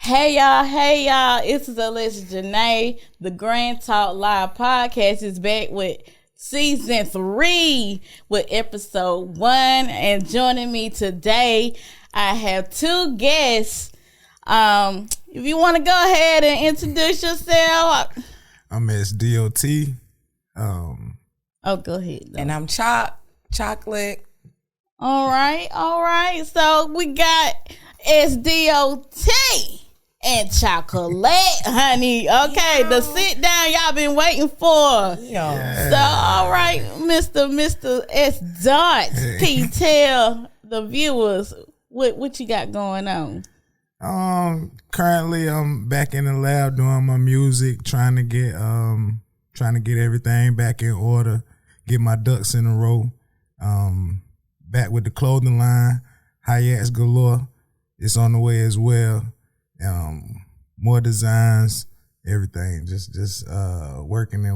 Hey y'all, it's Alexis Janae. The Grand Talk Live podcast is back with season 3 with episode 1. And joining me today, I have 2 guests. If you want to go ahead and introduce yourself. I'm D.O.T. Go ahead. And I'm Chocolate. All right. So we got D.O.T. and Chocolate, honey. Okay, the sit down y'all been waiting for. Yeah. So, all right, Mr. S. Dot, can you tell the viewers what you got going on? Currently I'm back in the lab doing my music, trying to get everything back in order, get my ducks in a row. Back with the clothing line, Hayats Galore. It's on the way as well. More designs, everything. Just working.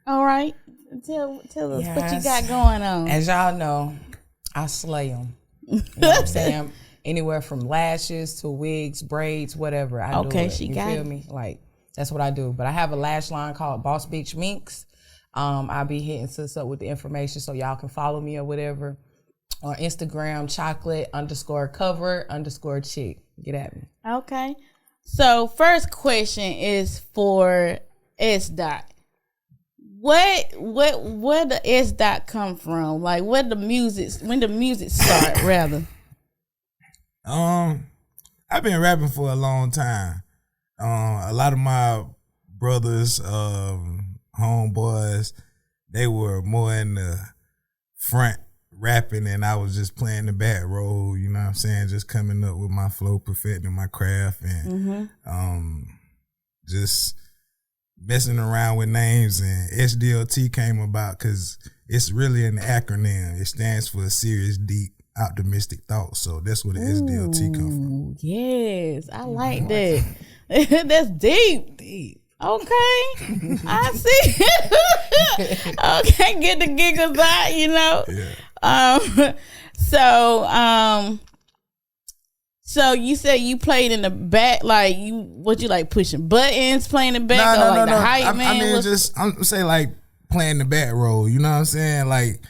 All right, tell us what you got going on. As y'all know, I slay them. You know what I'm saying? Anywhere from lashes to wigs, braids, whatever. I do it. You feel me? Like, that's what I do. But I have a lash line called Boss Beach Minks. I'll be hitting sis up with the information so y'all can follow me or whatever. On Instagram, chocolate_cover_chick. Get at me. Okay. So first question is for S. Dot. Where the S. Dot come from? Like when the music start rather? I've been rapping for a long time. A lot of my brothers, homeboys, they were more in the front rapping, and I was just playing the back role, you know what I'm saying? Just coming up with my flow, perfecting my craft, and just messing around with names. And SDLT came about because it's really an acronym. It stands for Serious, Deep, Optimistic Thoughts. So that's where the SDLT come from. Yes, I like that. That's deep. Okay, I see. Okay, get the giggles out, you know. Yeah. So you said you played in the back, like you like pushing buttons, playing the back, or the hype man? I'm saying like playing the back role. You know what I'm saying? Like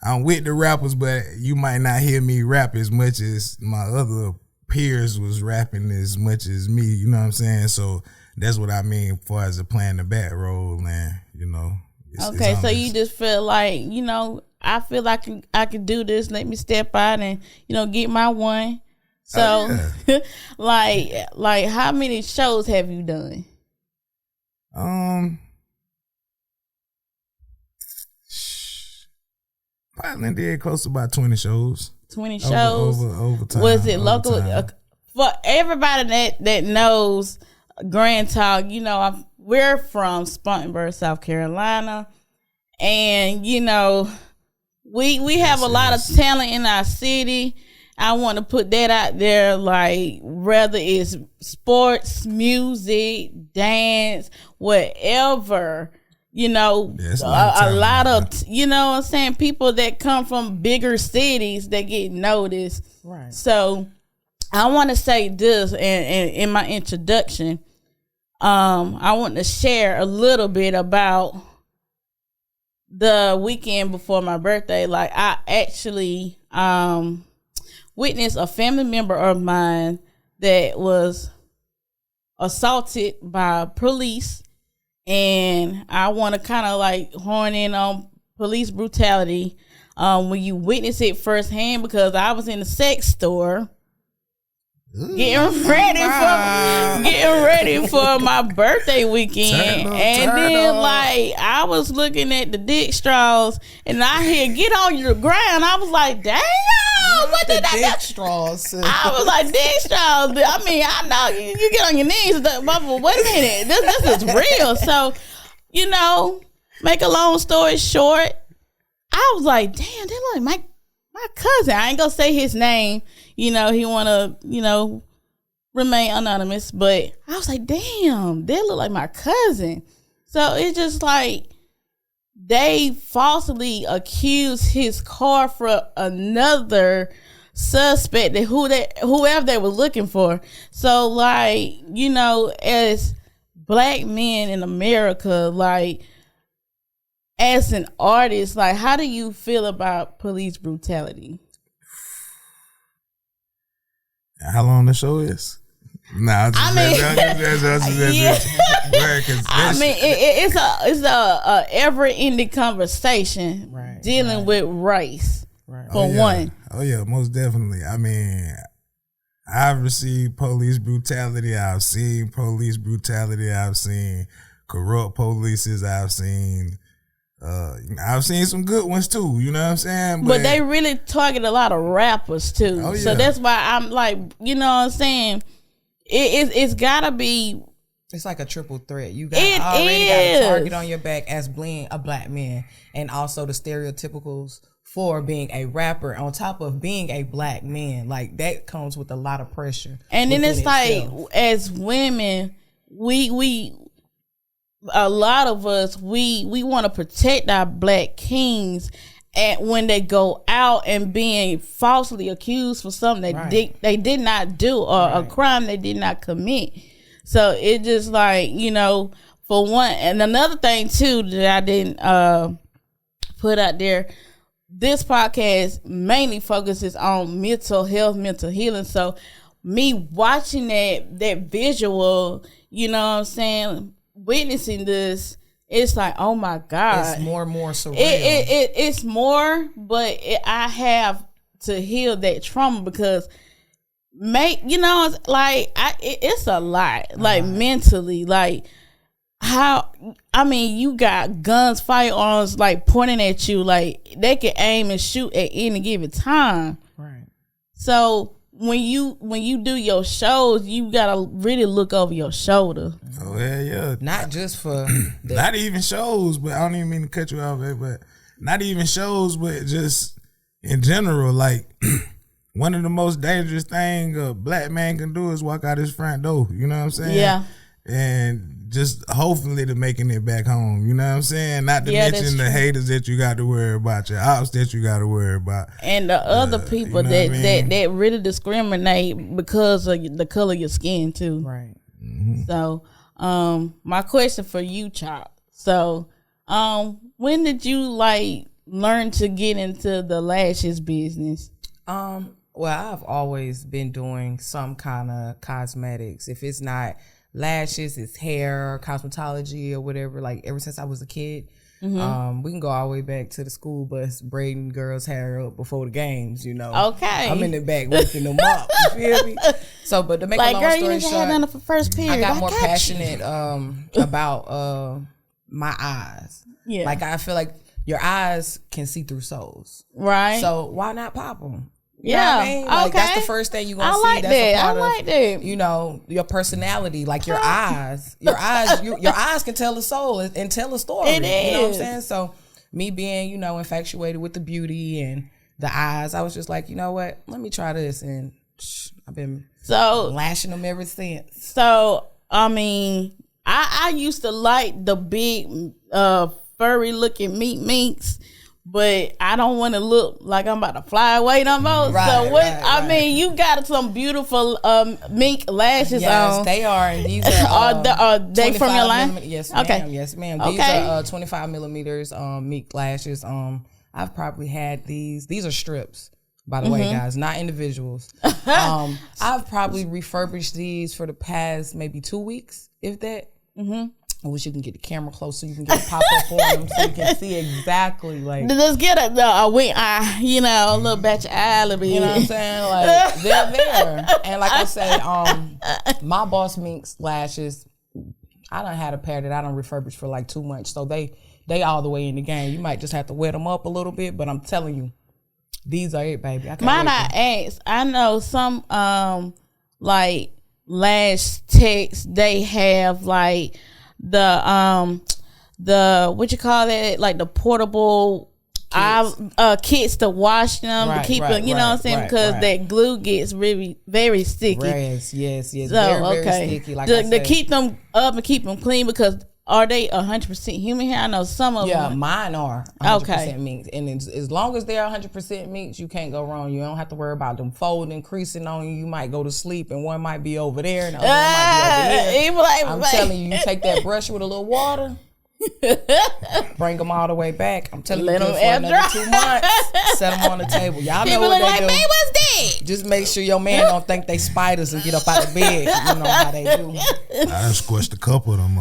I'm with the rappers, but you might not hear me rap as much as my other peers was rapping as much as me. You know what I'm saying? So that's what I mean far as playing the back role, man. You know. Okay, so you just feel like, you know, I feel like I can do this. Let me step out and, you know, get my one. So, like how many shows have you done? Probably did close to about 20 shows. 20 shows? Over time. Was it local? For everybody that knows Grand Talk, you know, we're from Spartanburg, South Carolina. And, you know, we have a lot of talent in our city. I want to put that out there, like whether it's sports, music, dance, whatever, you know, a lot of, you know what I'm saying, people that come from bigger cities that get noticed. Right. So I want to say this in my introduction. I want to share a little bit about the weekend before my birthday. Like I actually witnessed a family member of mine that was assaulted by police, and I want to kind of like horn in on police brutality when you witness it firsthand, because I was in the sex store getting ready for my birthday weekend, like I was looking at the dick straws, and I hear "get on your ground." I was like, "Damn, what did I do?" Straws. I was like, "Dick straws." I mean, I know you get on your knees, but wait a minute, this is real. So, you know, make a long story short, I was like, "Damn, they look like my cousin." I ain't gonna say his name. You know, he want to, you know, remain anonymous. But I was like, damn, they look like my cousin. So it's just like they falsely accused his car for another suspect that whoever they were looking for. So like, you know, as black men in America, like as an artist, like how do you feel about police brutality? How long the show is? Nah, it's a ever-ending conversation dealing with race. For one. Oh yeah, most definitely. I mean, I've received police brutality. I've seen police brutality. I've seen corrupt polices. I've seen some good ones too. You know what I'm saying? But they really target a lot of rappers too. Oh, yeah. So that's why I'm like, you know what I'm saying? It's gotta be. It's like a triple threat. You got a target on your back as being a black man, and also the stereotypicals for being a rapper on top of being a black man. Like that comes with a lot of pressure. And then it's like, as women, we a lot of us, we want to protect our black kings, and when they go out and being falsely accused for something that they did not do, or a crime they did not commit. So it just like, you know, for one, and another thing too that I didn't put out there, this podcast mainly focuses on mental health, mental healing. So me watching that visual, you know what I'm saying, witnessing this, it's like, oh my God. It's more and more surreal. It's more, but I have to heal that trauma because you know, it's like it's a lot, like mentally, like how, I mean, you got guns, firearms, like pointing at you, like they can aim and shoot at any given time. Right. So when you do your shows, you gotta really look over your shoulder. Oh yeah. Not just for not even shows, but I don't even mean to cut you off, but not even shows, but just in general, like one of the most dangerous things a black man can do is walk out his front door. You know what I'm saying? Yeah. And just hopefully to making it back home. You know what I'm saying? Not to mention the haters that you got to worry about, your ops that you got to worry about, and the other people you know that really discriminate because of the color of your skin too. Right. Mm-hmm. So, my question for you, Chop. So, when did you like learn to get into the lashes business? Well, I've always been doing some kind of cosmetics. If it's not lashes, it's hair, cosmetology, or whatever. Like ever since I was a kid, we can go all the way back to the school bus braiding girls' hair up before the games. You know, okay, I'm in the back waking them up. You feel me? So, but to make like, a long girl, story you short, had for first period. I got more passionate about my eyes. Yeah, like I feel like your eyes can see through souls, right? So why not pop them? You know what I mean? Like, okay. That's the first thing you're gonna see. Like that's that. a part I like of, that. you know, your personality, like your eyes. Your eyes can tell a soul and tell a story. It is. You know what I'm saying? So me being, you know, infatuated with the beauty and the eyes, I was just like, you know what? Let me try this, and I've been lashing them ever since. So I mean, I used to like the big furry looking meat minks. But I don't want to look like I'm about to fly away no more. Right, so what? Right. I mean, you got some beautiful mink lashes yes, on. They are. And these are they from your line? Yes, ma'am. Okay. Yes, ma'am. These are 25 millimeters mink lashes. I've probably had these. These are strips, by the way, guys, not individuals. I've probably refurbished these for the past maybe 2 weeks, if that. I wish you can get the camera close so you can get a pop-up on them so you can see exactly, like. Let's get a wink eye, you know, a little batch of eye, a little bit. You know what I'm saying? Like, they're there. And like I say, my Boss Mink's lashes, I done had a pair that I done refurbished for like 2 months. So they all the way in the game. You might just have to wet them up a little bit, but I'm telling you, these are it, baby. I know some, like, lash techs, they have, like, the what you call that, like the portable kits to wash them, to keep them, you know what I'm saying, because that glue gets really very sticky. Yes. So, very sticky. Like to keep them up and keep them clean, because are they 100% human hair? I know some of them. Yeah, mine are 100% minks. And as long as they're 100% minks, you can't go wrong. You don't have to worry about them folding, creasing on you. You might go to sleep and one might be over there and the other one might be over here. I'm telling you, you take that brush with a little water, bring them all the way back. I'm telling you, for another 2 months, set them on the table. Y'all know what they do. Man, what's that? Just make sure your man don't think they spiders and get up out of bed. You know how they do. I done squished a couple of them.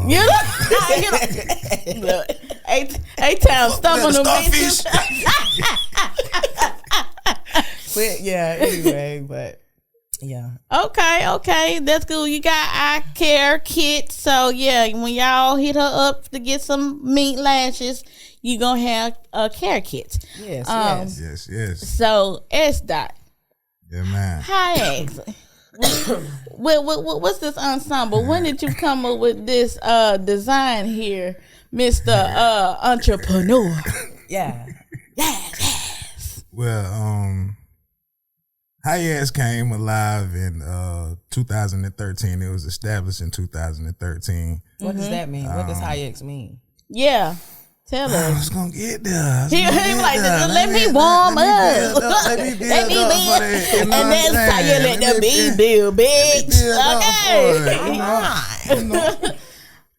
Look, 8 times stumbling them bitches. But yeah, anyway, but yeah. Okay, that's cool. You got eye care kit, so yeah, when y'all hit her up to get some mink lashes, you gonna have a care kit. Yes. So S-Dot. Yeah, man. Hi, what's this ensemble? When did you come up with this design here, Mr. Entrepreneur? Yeah. Yes. Well, Hi-Ass came alive in 2013. It was established in 2013. What does that mean? What does Hi-Ass mean? Yeah. Tell us. I was going to get there. He like, let me warm up. Let me build up. And that's how you let the bee build, bitch.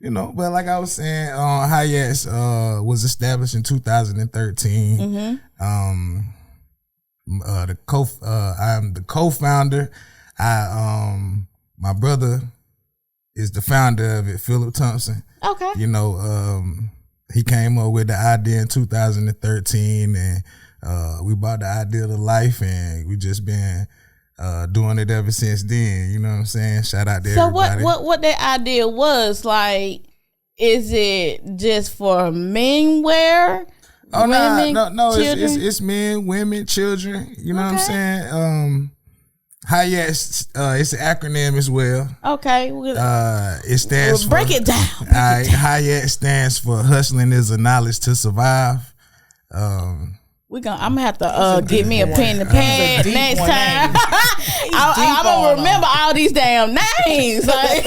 Okay. But like I was saying, Hi-Ass was established in 2013. I'm the co-founder. My brother is the founder of it, Philip Thompson. Okay. He came up with the idea in 2013, and we brought the idea to life, and we just been doing it ever since then. You know what I'm saying? Shout out to everybody. So what that idea was like? Is it just for men wear? Oh no! It's men, women, children. You know what I'm saying? Hi-Ass, it's an acronym as well. Okay. It stands break it down. Hi-Ass stands for hustling is a knowledge to survive. I'm gonna have to get me a pen and pad next time. I'm gonna remember all these damn names. Like,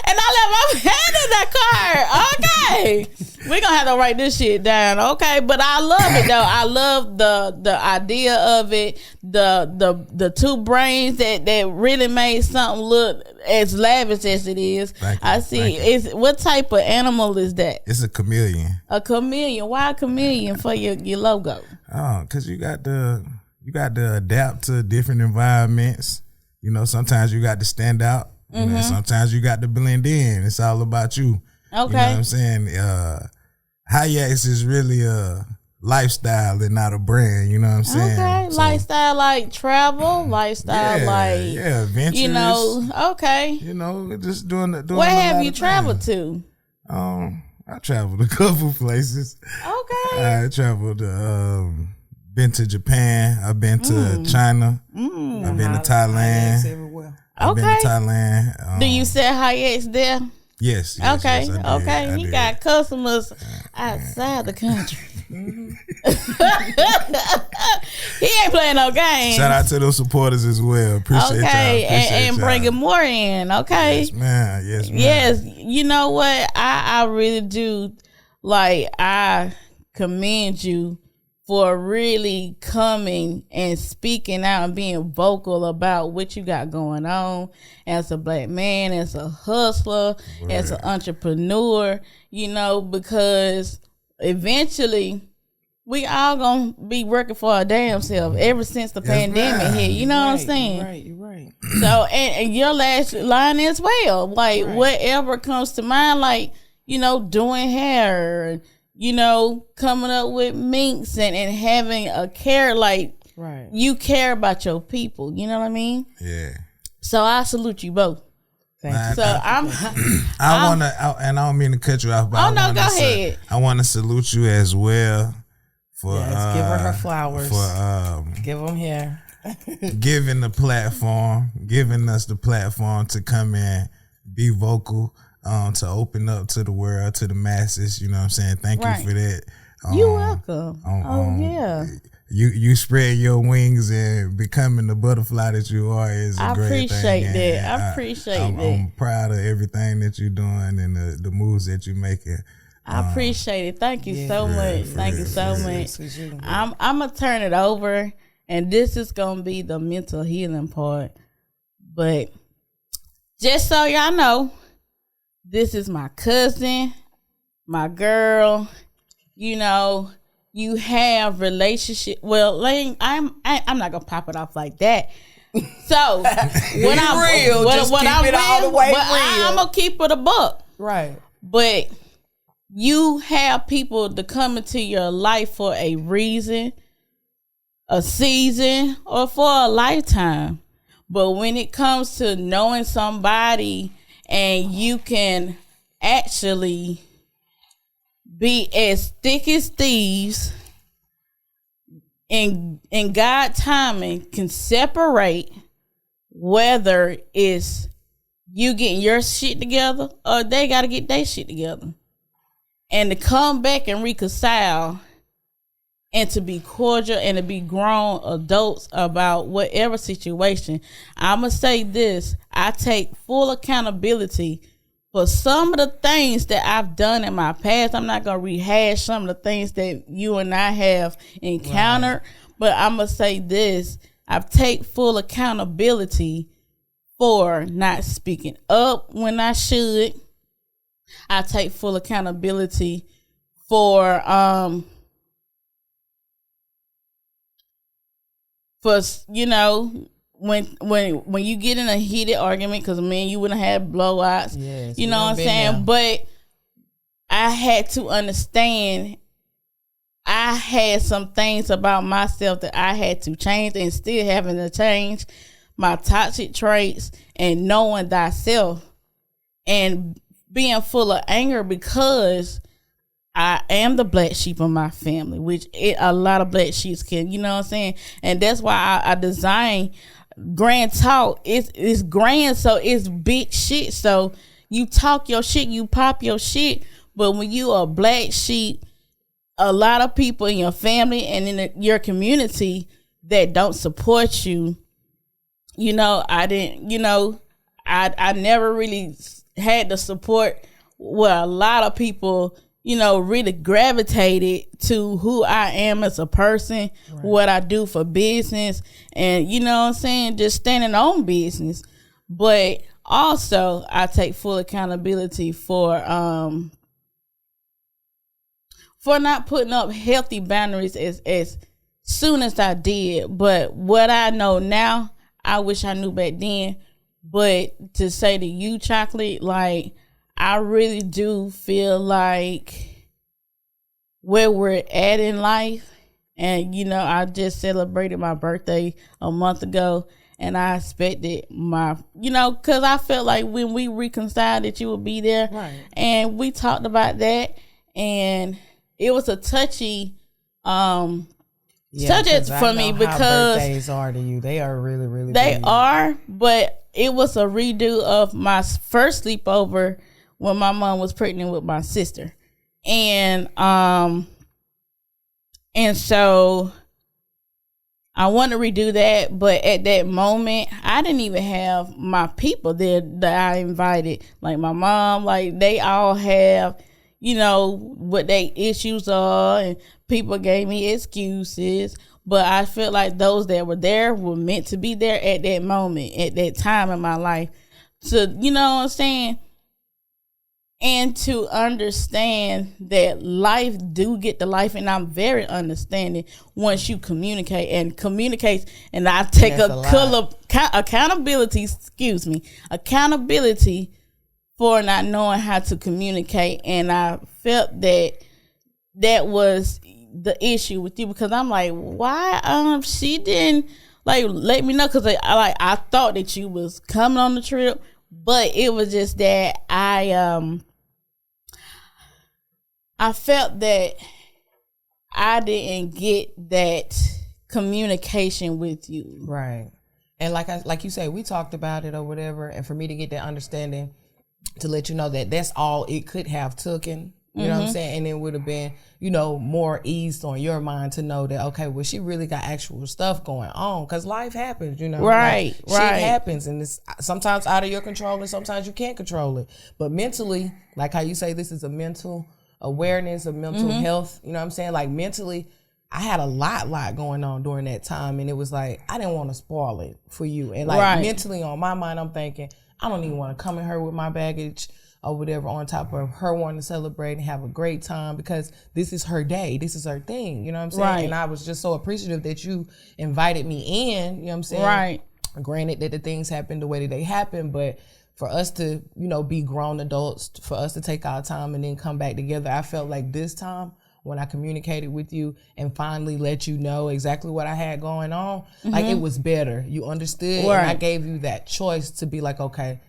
and I left my hand in that card. Okay. We're gonna have to write this shit down, okay? But I love it though. I love the idea of it, the two brains that really made something look as lavish as it is. I see. What type of animal is that? It's a chameleon. A chameleon. Why a chameleon for your logo? Oh, because you got to adapt to different environments. Sometimes you got to stand out. Sometimes you got to blend in. It's all about you. Okay. You know what I'm saying? Hi-Ass is really a lifestyle and not a brand. You know what I'm saying? Okay. So, lifestyle like travel, lifestyle adventurous. Okay. Just doing where have you traveled to? I traveled a couple places. Okay. I traveled been to Japan. I've been to China. I've been to Thailand. I've been to Thailand. Do you sell Hi-Ass there? Yes. Okay. Yes, Okay. He got customers outside the country. He ain't playing no games. Shout out to those supporters as well. Appreciate y'all. And bringing more in. Okay. Yes, man. Yes. You know what? I really do. Like, I commend you for really coming and speaking out and being vocal about what you got going on as a black man, as a hustler, as an entrepreneur, because eventually we all gonna be working for our damn self ever since the pandemic hit. You know what I'm saying? You're right. So, and your last line as well, like whatever comes to mind, like, doing hair, coming up with minks and having a care, like, you care about your people. You know what I mean? Yeah. So I salute you both. Thank you. So I don't mean to cut you off, but go ahead. I want to salute you as well for give her flowers. For give them here. giving us the platform to come and be vocal. To open up to the world, to the masses, you know what I'm saying? Thank you for that. You're welcome. Yeah. you spread your wings and becoming the butterfly that you are is a great thing. I appreciate that. I'm proud of everything that you're doing and the moves that you're making. I appreciate it. Thank you so much. Thank you so much. I'm gonna turn it over, and this is gonna be the mental healing part. But just so y'all know, this is my cousin, my girl. You know, you have relationship. Well, I'm not gonna pop it off like that. So when I'm real, I'm gonna keep it a buck, right? But you have people to come into your life for a reason, a season, or for a lifetime. But when it comes to knowing somebody and you can actually be as thick as thieves and God timing can separate whether it's you getting your shit together or they got to get their shit together. And to come back and reconcile and to be cordial and to be grown adults about whatever situation. I'm going to say this. I take full accountability for some of the things that I've done in my past. I'm not going to rehash some of the things that you and I have encountered. Right. But I'm going to say this. I take full accountability for not speaking up when I should. I take full accountability for you know, when you get in a heated argument, because me and you wouldn't have blowouts. Yes, you know what I'm saying? Now. But I had to understand I had some things about myself that I had to change, and still having to change my toxic traits and knowing thyself and being full of anger because I am the black sheep of my family, which a lot of black sheeps can, you know what I'm saying? And that's why I designed Grand Talk. It's grand, so it's big shit. So you talk your shit, you pop your shit. But when you a black sheep, a lot of people in your family and in your community that don't support you, you know, I never really had the support where a lot of people, you know, really gravitated to who I am as a person, right. What I do for business, and, you know what I'm saying, just standing on business. But also, I take full accountability for not putting up healthy boundaries as soon as I did. But what I know now, I wish I knew back then. But to say to you, Chocolate, like, I really do feel like where we're at in life, and, you know, I just celebrated my birthday a month ago, and I expected because I felt like when we reconciled that you would be there, right. And we talked about that, and it was a touchy subject for me because how birthdays are to you. They are really, really they big. Are, but it was a redo of my first sleepover when my mom was pregnant with my sister. And so I want to redo that, but at that moment, I didn't even have my people there that I invited. Like my mom, like they all have, you know, what their issues are, and people gave me excuses. But I feel like those that were there were meant to be there at that moment, at that time in my life. So, you know what I'm saying? And to understand that life do get to life, and I'm very understanding once you communicate, and I take accountability for not knowing how to communicate. And I felt that was the issue with you, because I'm like, why she didn't like let me know, because I thought that you was coming on the trip, but it was just that I felt that I didn't get that communication with you. Right. And like you say, we talked about it or whatever, and for me to get that understanding, to let you know that that's all it could have taken, You know what I'm saying? And it would have been, you know, more eased on your mind to know that, okay, well, she really got actual stuff going on, because life happens, you know. Right, like, shit happens, and it's sometimes out of your control and sometimes you can't control it. But mentally, like how you say this is a mental awareness, a mental health, you know what I'm saying? Like mentally, I had a lot going on during that time, and it was like, I didn't want to spoil it for you. And like mentally on my mind, I'm thinking, I don't even want to come at her with my baggage or whatever, on top of her wanting to celebrate and have a great time, because this is her day. This is her thing. You know what I'm saying? Right. And I was just so appreciative that you invited me in. You know what I'm saying? Right. Granted that the things happened the way that they happened, but for us to, you know, be grown adults, for us to take our time and then come back together, I felt like this time when I communicated with you and finally let you know exactly what I had going on, like it was better. You understood. Right. And I gave you that choice to be like, okay,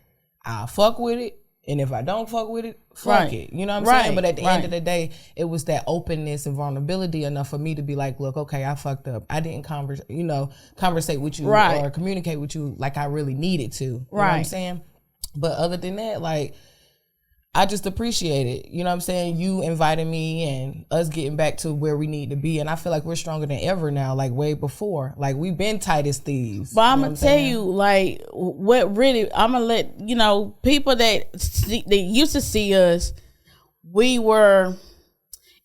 I'll fuck with it. And if I don't fuck with it, fuck it. You know what I'm saying? But at the end of the day, it was that openness and vulnerability enough for me to be like, look, okay, I fucked up. I didn't conversate with you or communicate with you like I really needed to. You know what I'm saying? But other than that, like, I just appreciate it. You know what I'm saying? You invited me and us getting back to where we need to be. And I feel like we're stronger than ever now, like way before. Like, we've been tight as thieves. But I'm going to tell you, like, what really, I'm going to let, you know, people that used to see us, we were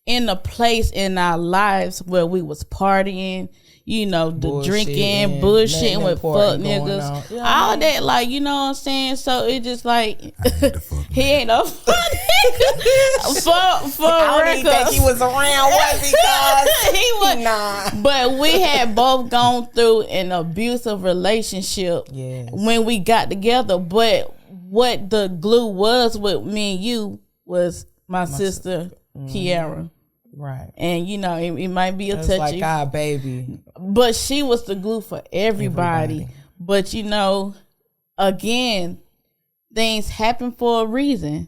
in a place in our lives where we was partying, you know, the drinking, bullshitting with fuck niggas, all that, like, you know what I'm saying? So it just like, he ain't no fuck nigga. For I don't even think he was around, was he? He was not. But we had both gone through an abusive relationship when we got together. But what the glue was with me and you was my sister, Kiara. Right. And, you know, it might be a touchy. Like our baby. But she was the glue for everybody. But, you know, again, things happen for a reason.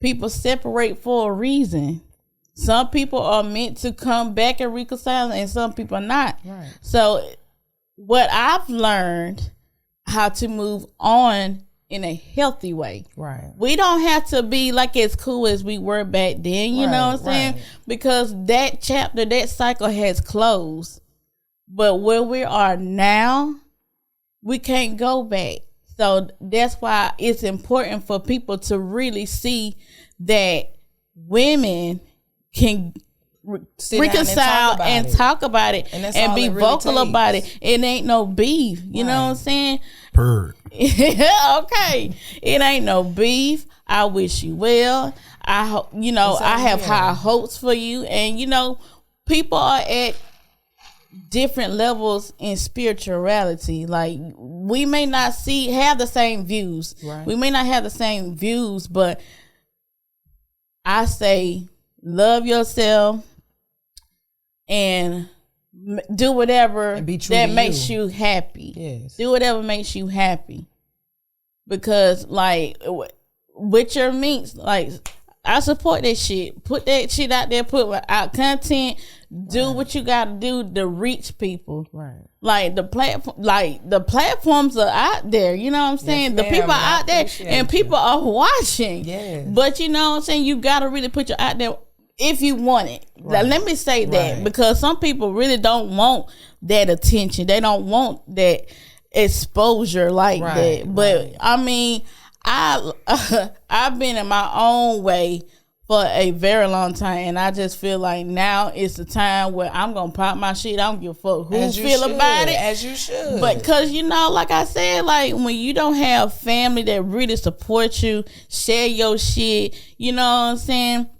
People separate for a reason. Some people are meant to come back and reconcile, and some people are not. Right. So what I've learned how to move on in a healthy way. Right. We don't have to be like as cool as we were back then, you know what I'm saying? Because that chapter, that cycle has closed. But where we are now, we can't go back. So that's why it's important for people to really see that women can reconcile and talk about it and be vocal about it. It ain't no beef. You know what I'm saying? Okay. It ain't no beef. I wish you well. I hope, you know, I have high hopes for you. And, you know, people are at different levels in spirituality. Like, we may not have the same views. Right. We may not have the same views, but I say love yourself and do whatever that makes you happy. Yes. Do whatever makes you happy. Because, like, with your minks, like, I support that shit. Put that shit out there. Put out content. Do what you got to do to reach people. Right. Like, the platforms are out there. You know what I'm saying? Yes, the people are out there, and people are watching. Yes. But you know what I'm saying? You got to really put your out there if you want it. Right. Now, let me say that because some people really don't want that attention. They don't want that exposure like that. But I mean, I've been in my own way for a very long time, and I just feel like now is the time where I'm gonna pop my shit. I don't give a fuck who feel about it. As you should. But cause you know, like I said, like when you don't have family that really support you, share your shit, you know what I'm saying?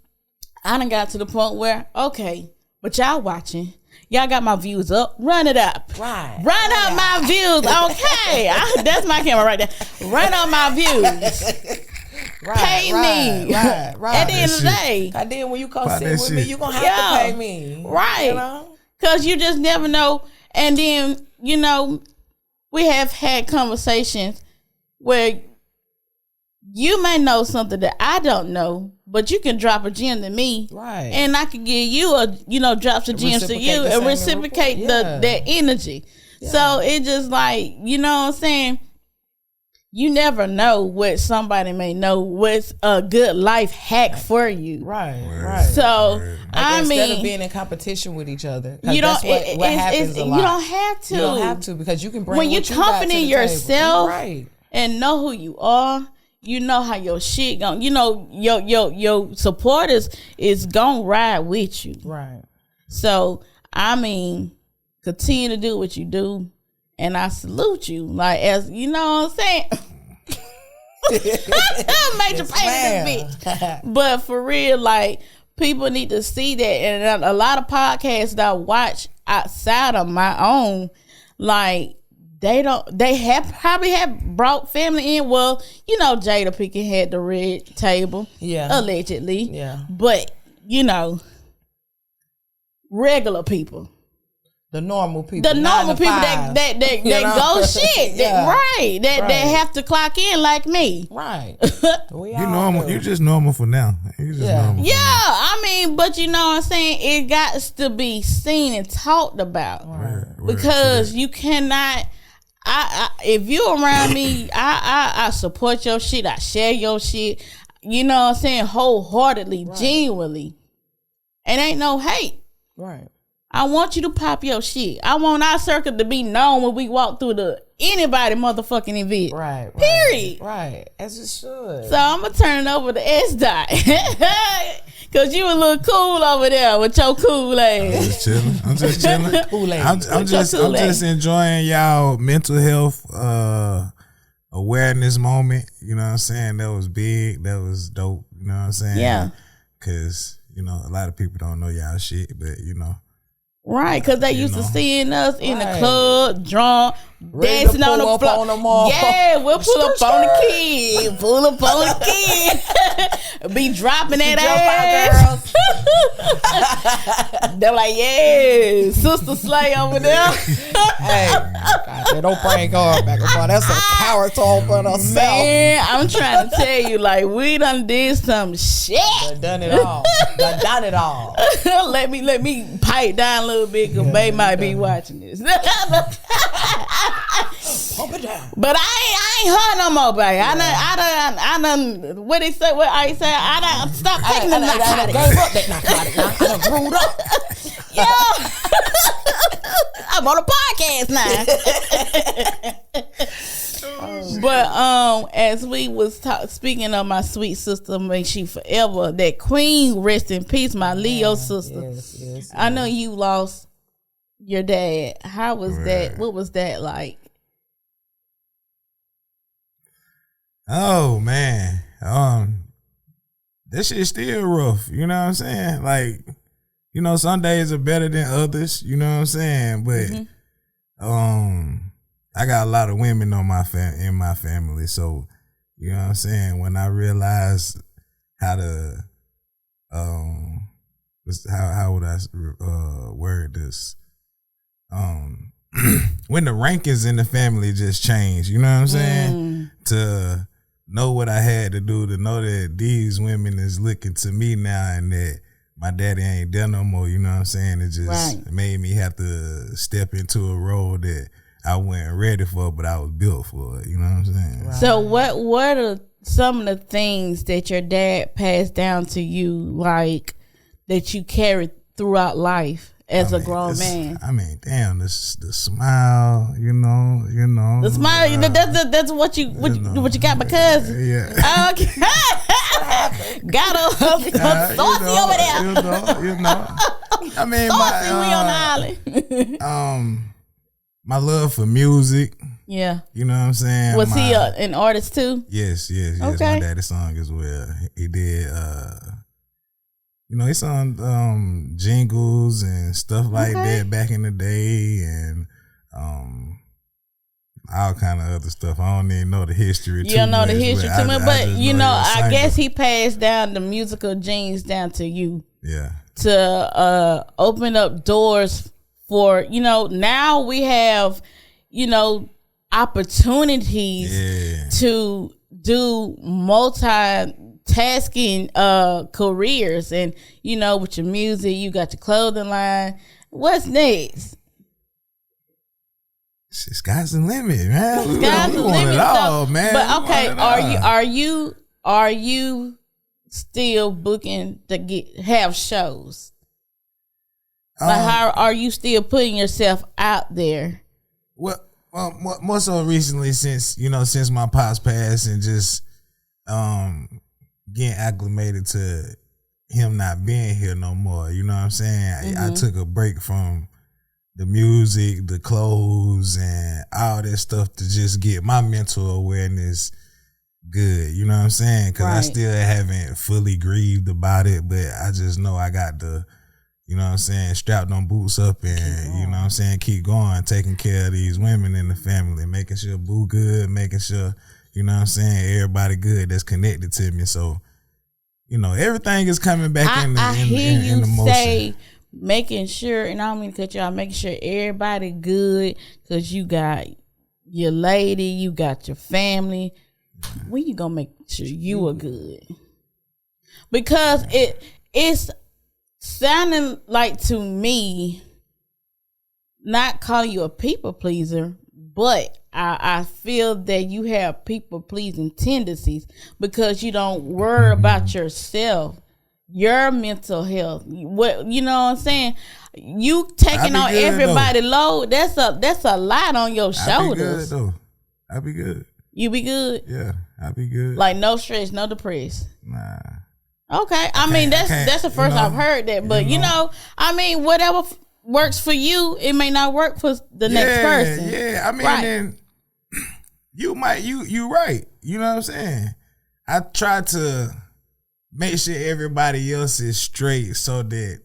I done got to the point where, okay, but y'all watching. Y'all got my views up. Run it up. Right. Run up my views. Okay. That's my camera right there. Run up my views. Pay me. Right. At the end of the day. And then when you come sit with me, you going to have to pay me. Right. You know? Because you just never know. And then, you know, we have had conversations where you may know something that I don't know, but you can drop a gem to me, right? And I can give you drops of gems to you and reciprocate that energy. Yeah. So it just like, you know what I'm saying? you never know what somebody may know what's a good life hack for you. Right. So instead of being in competition with each other, you don't. What happens a lot. You don't have to. You don't have to, because you can bring when you confident in yourself, right, and know who you are. You know how your shit going. You know your supporters is gonna ride with you. Right. So continue to do what you do, and I salute you. Like, as you know what I'm saying. Major pain in this bitch. But for real, like, people need to see that. And a lot of podcasts that I watch outside of my own, like, they probably have brought family in. Well, you know, Jada Pinkett had the red table. Yeah. Allegedly. Yeah. But, you know, regular people. The normal people. The normal people that go shit. Yeah. That have to clock in like me. Right. You normal. You're just normal for now. You're just normal. Yeah, I mean, but you know what I'm saying? It got to be seen and talked about. Right. Because you cannot. If you around me, I support your shit. I share your shit. You know what I'm saying? Wholeheartedly, genuinely. And ain't no hate. Right. I want you to pop your shit. I want our circle to be known when we walk through anybody motherfucking event. Right. Period. Right. As it should. So I'm gonna turn it over to S-Dot. Cause you a little cool over there with your cool ass. I'm just chilling. Kool-Aid. I'm just enjoying y'all mental health awareness moment. You know what I'm saying? That was big. That was dope. You know what I'm saying? Yeah. Cause, you know, a lot of people don't know y'all shit, but you know. Right, because they used to seeing us in the club, drunk, dancing on the floor. Yeah, we'll pull up on the kid. Pull up on the kid. Be dropping that ass. They're like, yeah, Sister Slay over there. Hey, God, don't prank her back and forth. That's a coward talk on herself. Man, I'm trying to tell you, like, we done did some shit. Done it all. Done it all. Let me pipe down a little bit, because babe might be watching this. Pump it down. But I ain't her no more, babe. I done, what they say, what I say, I done stopped taking the narcotics. I gave up that narcotic now. I done grew up. Yeah. I'm on a podcast now. But as we was speaking of my sweet sister, may she forever, that queen, rest in peace, my Leo sister. Yes. I know you lost your dad. How was that? What was that like? Oh man, this shit's still rough. You know what I'm saying? Like, you know, some days are better than others. You know what I'm saying? But I got a lot of women on in my family, so you know what I'm saying. When I realized how to how would I word this? When the rankings in the family just changed, you know what I'm saying? To know what I had to do, to know that these women is looking to me now, and that my daddy ain't there no more, you know what I'm saying? It just made me have to step into a role that I wasn't ready for, but I was built for it, you know what I'm saying? Right. So what are some of the things that your dad passed down to you, like, that you carried throughout life as a grown man? I mean, damn, the smile, you know. The smile, that's what you got, because okay. Got a saucy over there. You know. I mean, saucy, we on the island. My love for music. Yeah. You know what I'm saying? Was he an artist too? Yes. Okay. My daddy's song as well. He did you know, he sung jingles and stuff like that back in the day, and all kind of other stuff. I don't even know the history too much. You don't know the history too much, but you know, I guess he passed down the musical genes down to you. Yeah. To open up doors for, you know, now we have, you know, opportunities to do multitasking careers, and you know, with your music, you got your clothing line. What's next? Sky's the limit, man. Sky's the limit, it all, man. But okay, are you still booking to have shows? Like, how are you still putting yourself out there? Well, more so recently since my pops passed and just getting acclimated to him not being here no more. You know what I'm saying? I took a break from the music, the clothes, and all that stuff to just get my mental awareness good. You know what I'm saying? Because I still haven't fully grieved about it, but I just know I got to, you know what I'm saying, strap them boots up and, you know what I'm saying, keep going, taking care of these women in the family, making sure Boo good, making sure, you know what I'm saying, everybody good that's connected to me. So, everything is coming back in the motion. Say making sure, and I don't mean to cut you off, making sure everybody good because you got your lady, you got your family. When you gonna make sure you are good? Because it's sounding like, to me, not calling you a people pleaser, but I feel that you have people pleasing tendencies because you don't worry about yourself, your mental health. What you know what I'm saying? You taking on everybody's load. That's a lot on your shoulders. I'll be good. You be good? Yeah, I'll be good. Like no stress, no depressed. Nah. Okay, I mean that's the first I've heard that, but I mean, whatever works for you, it may not work for the next person. Yeah, I mean, then you right. You know what I'm saying? I try to make sure everybody else is straight so that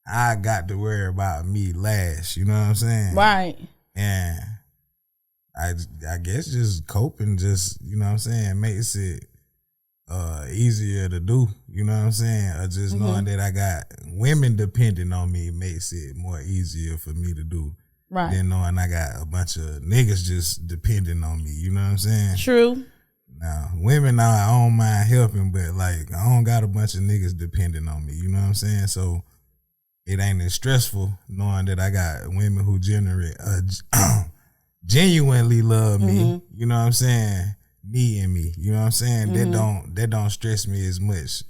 I got to worry about me last. You know what I'm saying? Right. And I guess just coping, just, you know what I'm saying, makes it easier to do, you know what I'm saying? Or just knowing that I got women depending on me makes it more easier for me to do. Right. Than knowing I got a bunch of niggas just depending on me, you know what I'm saying? True. Now, women, I don't mind helping, but like, I don't got a bunch of niggas depending on me, you know what I'm saying? So it ain't as stressful knowing that I got women who genuinely love me, you know what I'm saying? Needing me, you know what I'm saying? That don't stress me as much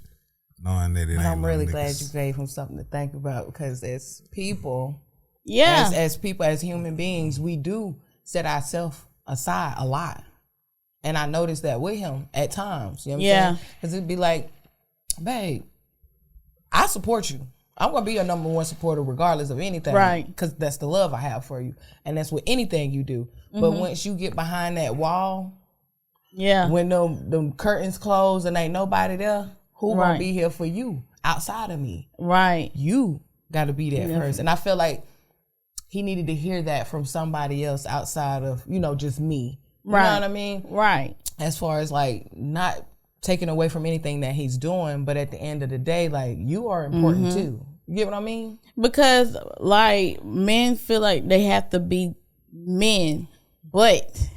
knowing that it ain't. I'm really glad you gave him something to think about, because as people, yeah, as people, as human beings, we do set ourselves aside a lot. And I noticed that with him at times, you know what I'm saying? Because it'd be like, babe, I support you. I'm going to be your number one supporter regardless of anything. Right. Because that's the love I have for you. And that's with anything you do. But once you get behind that wall, when them curtains close and ain't nobody there, who going to be here for you outside of me? Right. You got to be that person. And I feel like he needed to hear that from somebody else outside of, just me. You know what I mean? Right. As far as like not taking away from anything that he's doing, but at the end of the day, like, you are important too. You get what I mean? Because like men feel like they have to be men, but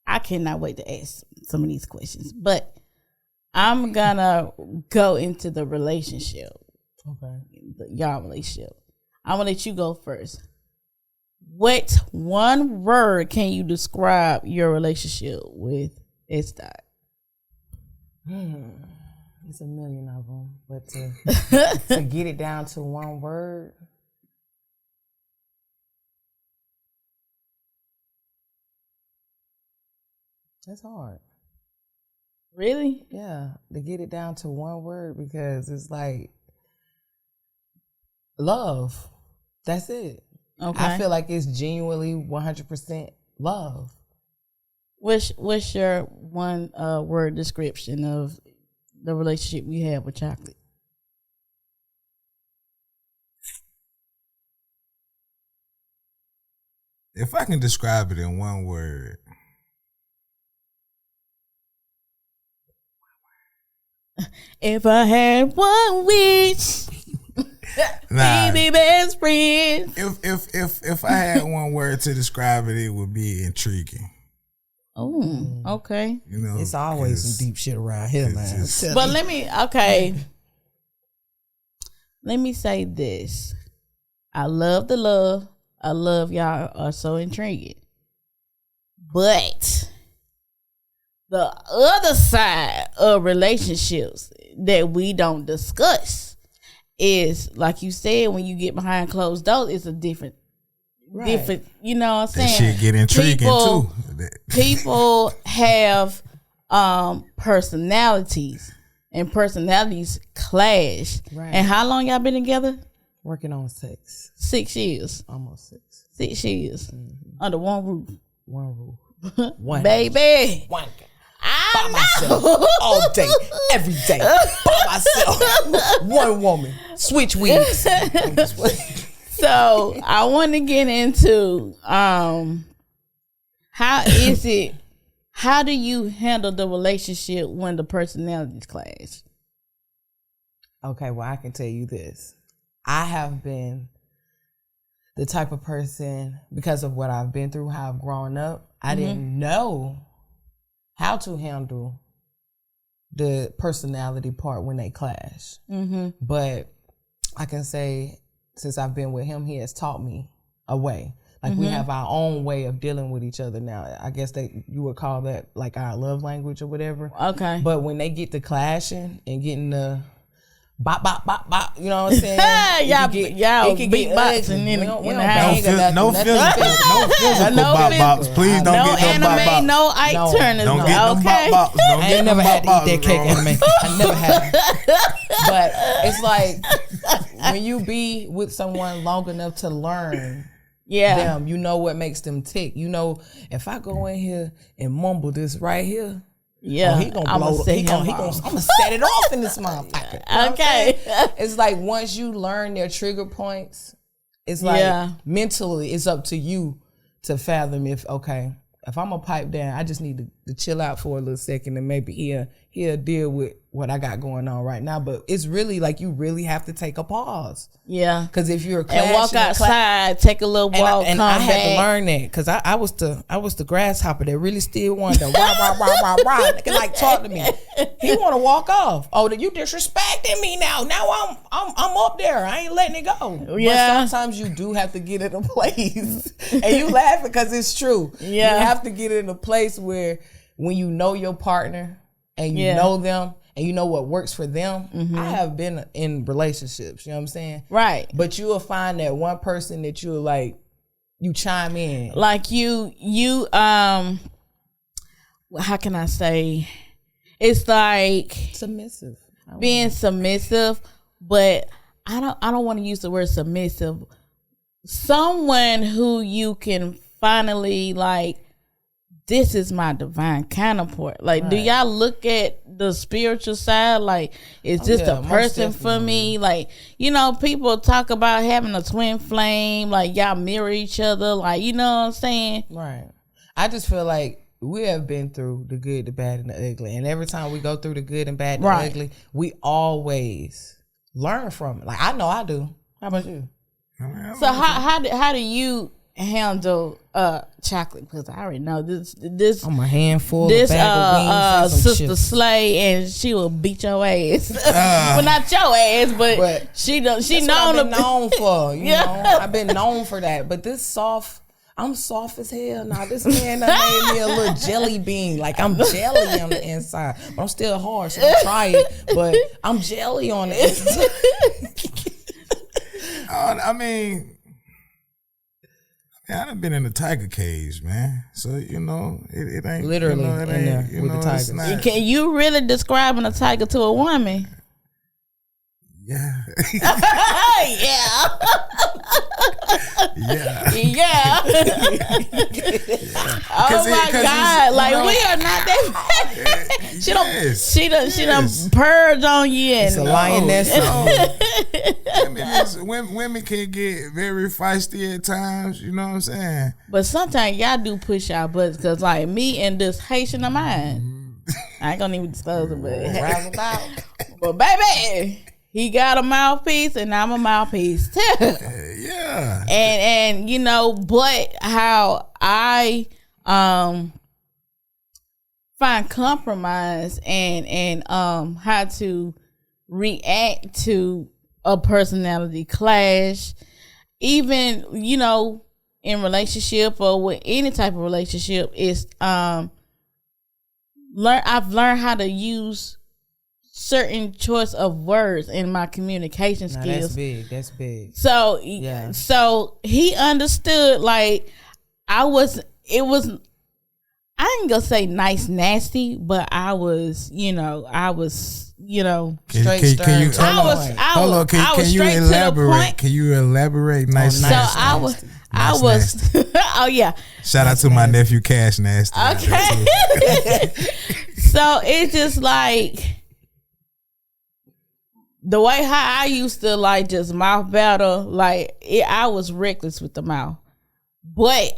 I cannot wait to ask some of these questions. But I'm gonna go into the relationship. Okay. Y'all relationship. I'm gonna let you go first. What one word can you describe your relationship with D.O.T? It's a million of them, but to get it down to one word, that's hard. Really? Yeah, to get it down to one word, because it's like love. That's it. Okay. I feel like it's genuinely 100% love. What's your one word description of the relationship you have with chocolate? If I can describe it in one word. If I had one wish, be best friend. If I had one word to describe it, it would be intriguing. Oh, okay. It's always some deep shit around here, man. But let me say this. I love the love. I love y'all are so intriguing. But the other side of relationships that we don't discuss is, like you said, when you get behind closed doors, it's a different, you know what I'm saying? That shit get intriguing too. People have personalities, and personalities clash. Right. And how long y'all been together? Working on 6. 6 years. Almost 6. 6 years. Under one roof. One roof. One baby. One. By myself. All day. Every day. By myself. One woman. Switch weeks. So I want to get into how do you handle the relationship when the personalities clash? Okay, well, I can tell you this. I have been the type of person, because of what I've been through, how I've grown up, I didn't know how to handle the personality part when they clash. But I can say, since I've been with him, he has taught me a way. Like we have our own way of dealing with each other now. I guess you would call that like our love language or whatever. Okay. But when they get to clashing and getting the bop, bop, bop, bop, you know what I'm saying? y'all beatboxing in the house. No physical bop-bops. Please don't get no bop-bops. No Ike Turners. Don't get no bop-bops. I ain't never had to eat that cake anime. I never had. But it's like when you be with someone long enough to learn them, you know what makes them tick. You know, if I go in here and mumble this right here, he gonna blow. I'm gonna set it off in this motherfucker. You know okay. It's like once you learn their trigger points, it's like mentally it's up to you to fathom if I'm gonna pipe down, I just need to chill out for a little second and maybe he'll deal with what I got going on right now. But it's really like you really have to take a pause. Yeah. Because if you're and walk outside, take a little walk, and I had to learn that because I was the grasshopper that really still wanted to rah. Like talk to me. He want to walk off. Oh, you disrespecting me now. Now I'm up there. I ain't letting it go. Yeah. But sometimes you do have to get in a place, and you laugh because it's true. Yeah. You have to get in a place where when you know your partner and you know them. And you know what works for them. I have been in relationships, you know what I'm saying? Right. But you will find that one person that you're like, you chime in. Like you how can I say? It's like submissive. Being submissive, but I don't want to use the word submissive. Someone who you can finally like, this is my divine counterpart. Like, do y'all look at the spiritual side? Like, is this the person for me? Like, you know, people talk about having a twin flame. Like, y'all mirror each other. Like, you know what I'm saying? Right. I just feel like we have been through the good, the bad, and the ugly. And every time we go through the good and bad and the ugly, we always learn from it. Like, I know I do. How about you? So how do you handle chocolate? Because I already know this I'm a handful this of bag of wings Sister chips. Slay, and she will beat your ass. Well, not your ass, but she known for. You know, I've been known for that. But this I'm soft as hell now. This man done made me a little jelly bean. Like I'm jelly on the inside. But I'm still hard, so I'll try it. But I'm jelly on the inside. I mean, I done been in a tiger cage, man. So you know, it ain't literally it ain't, in there with the tigers. Can you really describing a tiger to a woman? Yeah. Yeah. Oh my God! Like we are not that. She done purged on you and it's a lioness. Women can get very feisty at times. You know what I'm saying? But sometimes y'all do push our butts because, like me and this Haitian of mine, I ain't gonna even disclose it, but baby. He got a mouthpiece and I'm a mouthpiece too. Yeah. And you know, but how I find compromise and how to react to a personality clash. Even, you know, in relationship or with any type of relationship is I've learned how to use certain choice of words in my communication skills. That's big. So so he understood, like, I ain't gonna say nice nasty, but I was straight stern. Hold on, can you elaborate? Can you elaborate? Nice. So I was oh yeah. Shout out to my nephew Cash Nasty. Okay. So it's just like the way how I used to like just mouth battle, like I was reckless with the mouth, but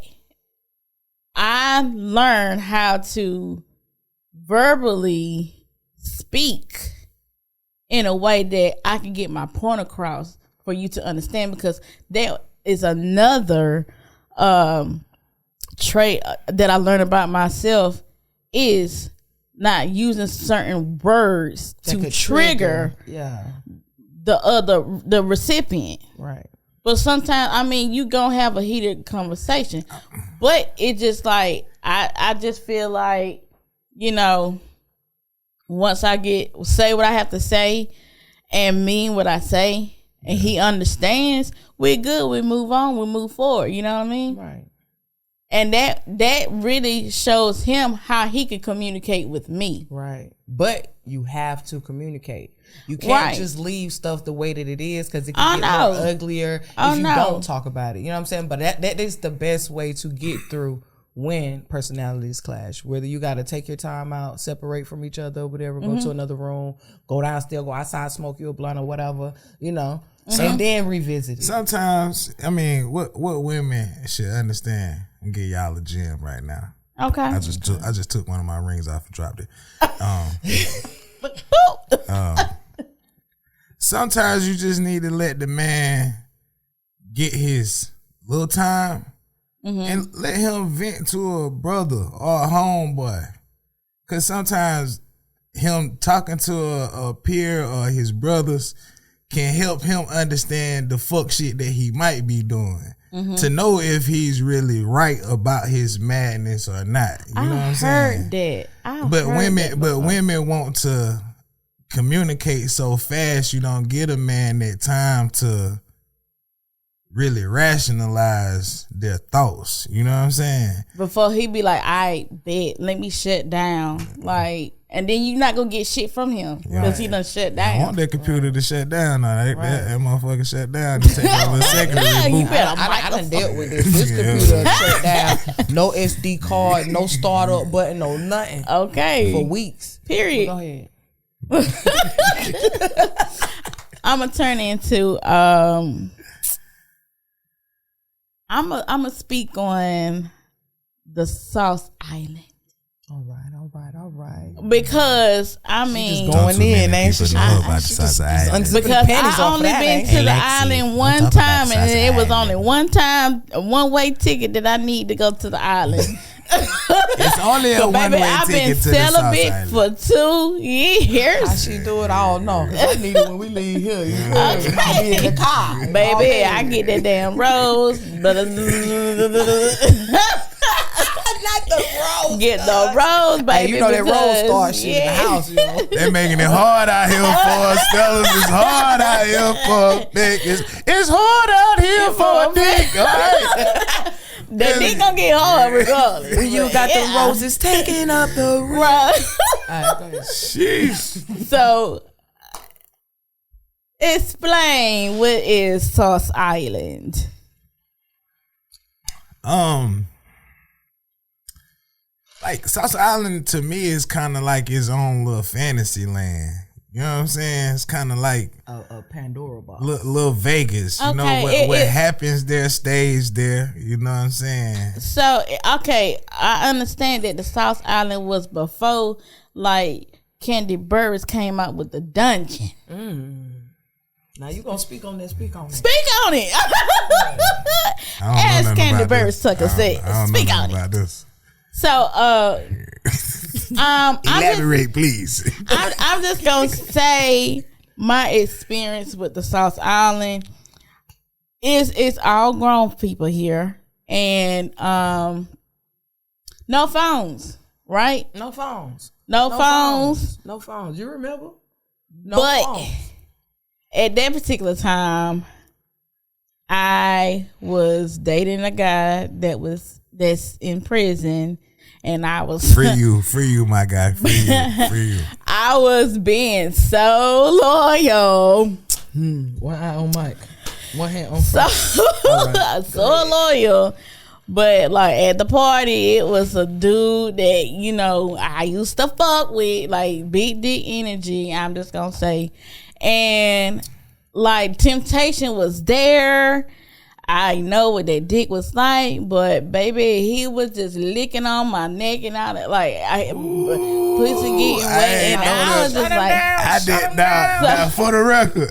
I learned how to verbally speak in a way that I can get my point across for you to understand, because there is another trait that I learned about myself is not using certain words to trigger the recipient. Right. But sometimes, I mean, you gonna have a heated conversation, but it just like I just feel like, once I say what I have to say and mean what I say, and he understands, we're good. We move on. We move forward. You know what I mean? Right. And that really shows him how he can communicate with me. Right. But you have to communicate. You can't just leave stuff the way that it is, because it can get more uglier if you don't talk about it. You know what I'm saying? But that is the best way to get through when personalities clash. Whether you got to take your time out, separate from each other, whatever, go to another room, go downstairs, go outside, smoke you a blunt or whatever, and then revisit it. Sometimes, I mean, what women should understand, and give y'all a gem right now. Okay. I just took one of my rings off and dropped it. Sometimes you just need to let the man get his little time and let him vent to a brother or a homeboy. Because sometimes him talking to a peer or his brothers can help him understand the fuck shit that he might be doing. To know if he's really right about his madness or not. You know what I'm saying? But women want to communicate so fast, you don't get a man that time to really rationalize their thoughts. You know what I'm saying? Before he be like, I bet, let me shut down. Like, and then you're not gonna get shit from him because he done shut down. I want that computer to shut down. That motherfucker shut down. To take a little second to reboot. I done dealt with this. This computer shut down. No SD card, no startup button, no nothing. Okay. For weeks. Period. Go ahead. I'm gonna turn into I'm gonna speak on the South Island. All right. Because I mean, just going in, ain't she? Because I only been to the island one time, and it was only one way ticket that I need to go to the island. It's only a one-way ticket to the South Island. I've been celibate for 2 years. How she do it all? No, I need it when we leave here. You know, I be in the car, baby. I get that damn rose, but not the rose. Get the rose, baby. Hey, you know that rose star shit in the house. You know they're making it hard out here for us, fellas. It's hard out here for niggas. It's hard out here for a dick. All right. The dick gonna get hard regardless. When you got the roses taking up the road. Right. All right, sheesh. So, explain what is South Island. Like South Island to me is kind of like its own little fantasy land. You know what I'm saying? It's kind of like a Pandora box. Little Vegas. You know what happens there stays there. You know what I'm saying? So, okay, I understand that the South Island was before, like, Candy Burris came out with the dungeon. Now you gonna speak on that? Speak on it. Speak on it. As Candy Burris Tucker said, speak on it. This. So, elaborate, please. I'm just gonna say my experience with the South Island is it's all grown people here. and no phones, right? No phones. No phones. No phones. You remember? No but phones. At that particular time, I was dating a guy that's in prison, and I was free you, my guy, free you. I was being so loyal. One eye on Mike, one hand on so loyal. But like at the party, it was a dude that I used to fuck with, like big dick energy. I'm just gonna say, and like temptation was there. I know what that dick was like, but baby, he was just licking on my neck and all that. Like, pussy getting wet, and I was just like, I did not. Now, for the record,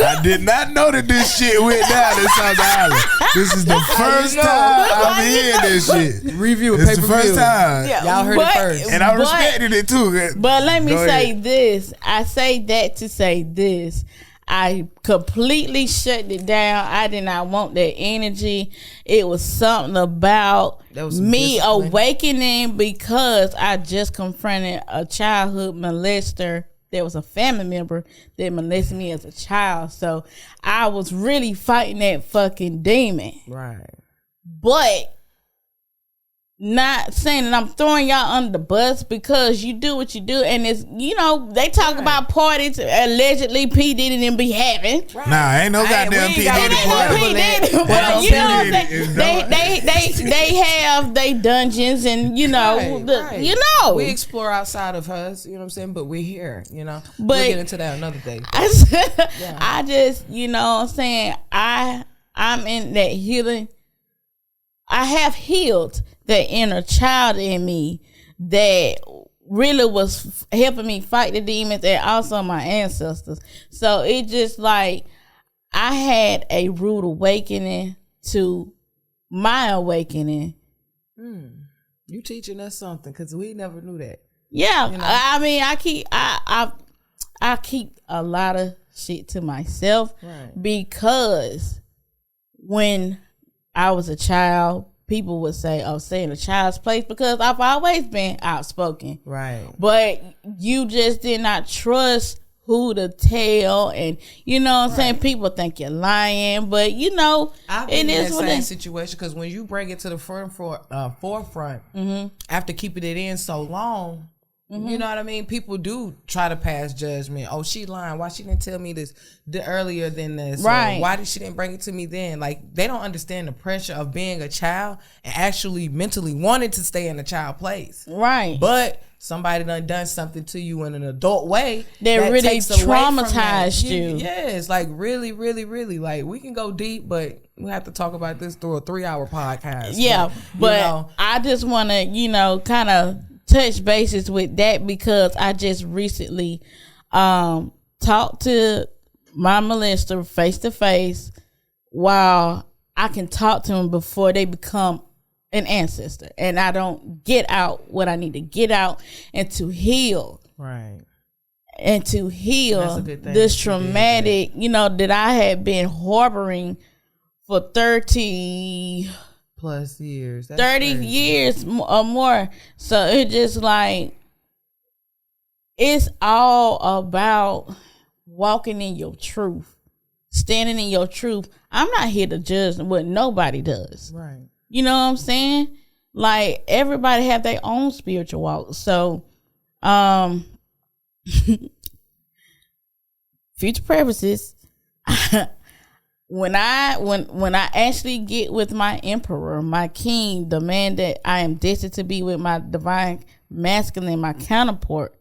I did not know that this shit went down in South Island. This is the first time I'm hearing this shit. Review it. It's the first time. Yeah, y'all heard it first, and I respected it too. But let me say this. I say that to say this. I completely shut it down. I did not want that energy. It was something about me awakening because I just confronted a childhood molester. There was a family member that molested me as a child. So I was really fighting that fucking demon. Right. But not saying that I'm throwing y'all under the bus, because you do what you do, and it's they talk about parties allegedly P Diddy and be having. Right. Nah, ain't no goddamn P Diddy party. But you know they have they dungeons, and right. We explore outside of us, you know what I'm saying, but we're here, But we'll get into that another day. I just what I'm saying, I'm in that healing. I have healed the inner child in me that really was helping me fight the demons, and also my ancestors. So it just like I had a rude awakening to my awakening. You teaching us something, because we never knew that. Yeah, I mean, I keep a lot of shit to myself, right? Because when I was a child, people would say, stay in a child's place, because I've always been outspoken. Right. But you just did not trust who to tell, and what I'm saying? People think you're lying, but I've been in that same situation, because when you bring it to the forefront, after keeping it in so long, you know what I mean? People do try to pass judgment. Oh, she lying. Why she didn't tell me this earlier than this? Right. Or why did she didn't bring it to me then? Like, they don't understand the pressure of being a child and actually mentally wanting to stay in a child place. Right. But somebody done something to you in an adult way that really traumatized you. Yes, like really, really, really. Like, we can go deep, but we have to talk about this through a 3-hour podcast. Yeah, but I just want to, kind of touch bases with that, because I just recently talked to my molester face to face, while I can talk to them before they become an ancestor, and I don't get out what I need to get out, and to heal. Right. And to heal this traumatic, that I had been harboring for 30 plus years. That's 30 crazy. Years or more. So it's just like, it's all about walking in your truth, standing in your truth. I'm not here to judge what nobody does. Right. You know what I'm saying? Like, everybody have their own spiritual walk. So, future purposes, when I actually get with my emperor, my king, the man that I am destined to be with, my divine masculine, my counterpart,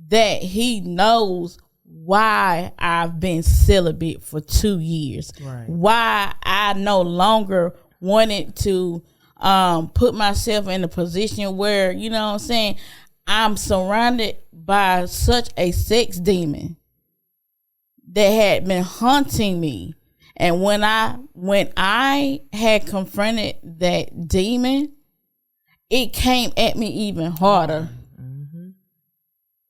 that he knows why I've been celibate for 2 years, right? Why I no longer wanted to put myself in a position where, you know what I'm saying, I'm surrounded by such a sex demon that had been haunting me. And when I had confronted that demon, it came at me even harder. Mm-hmm.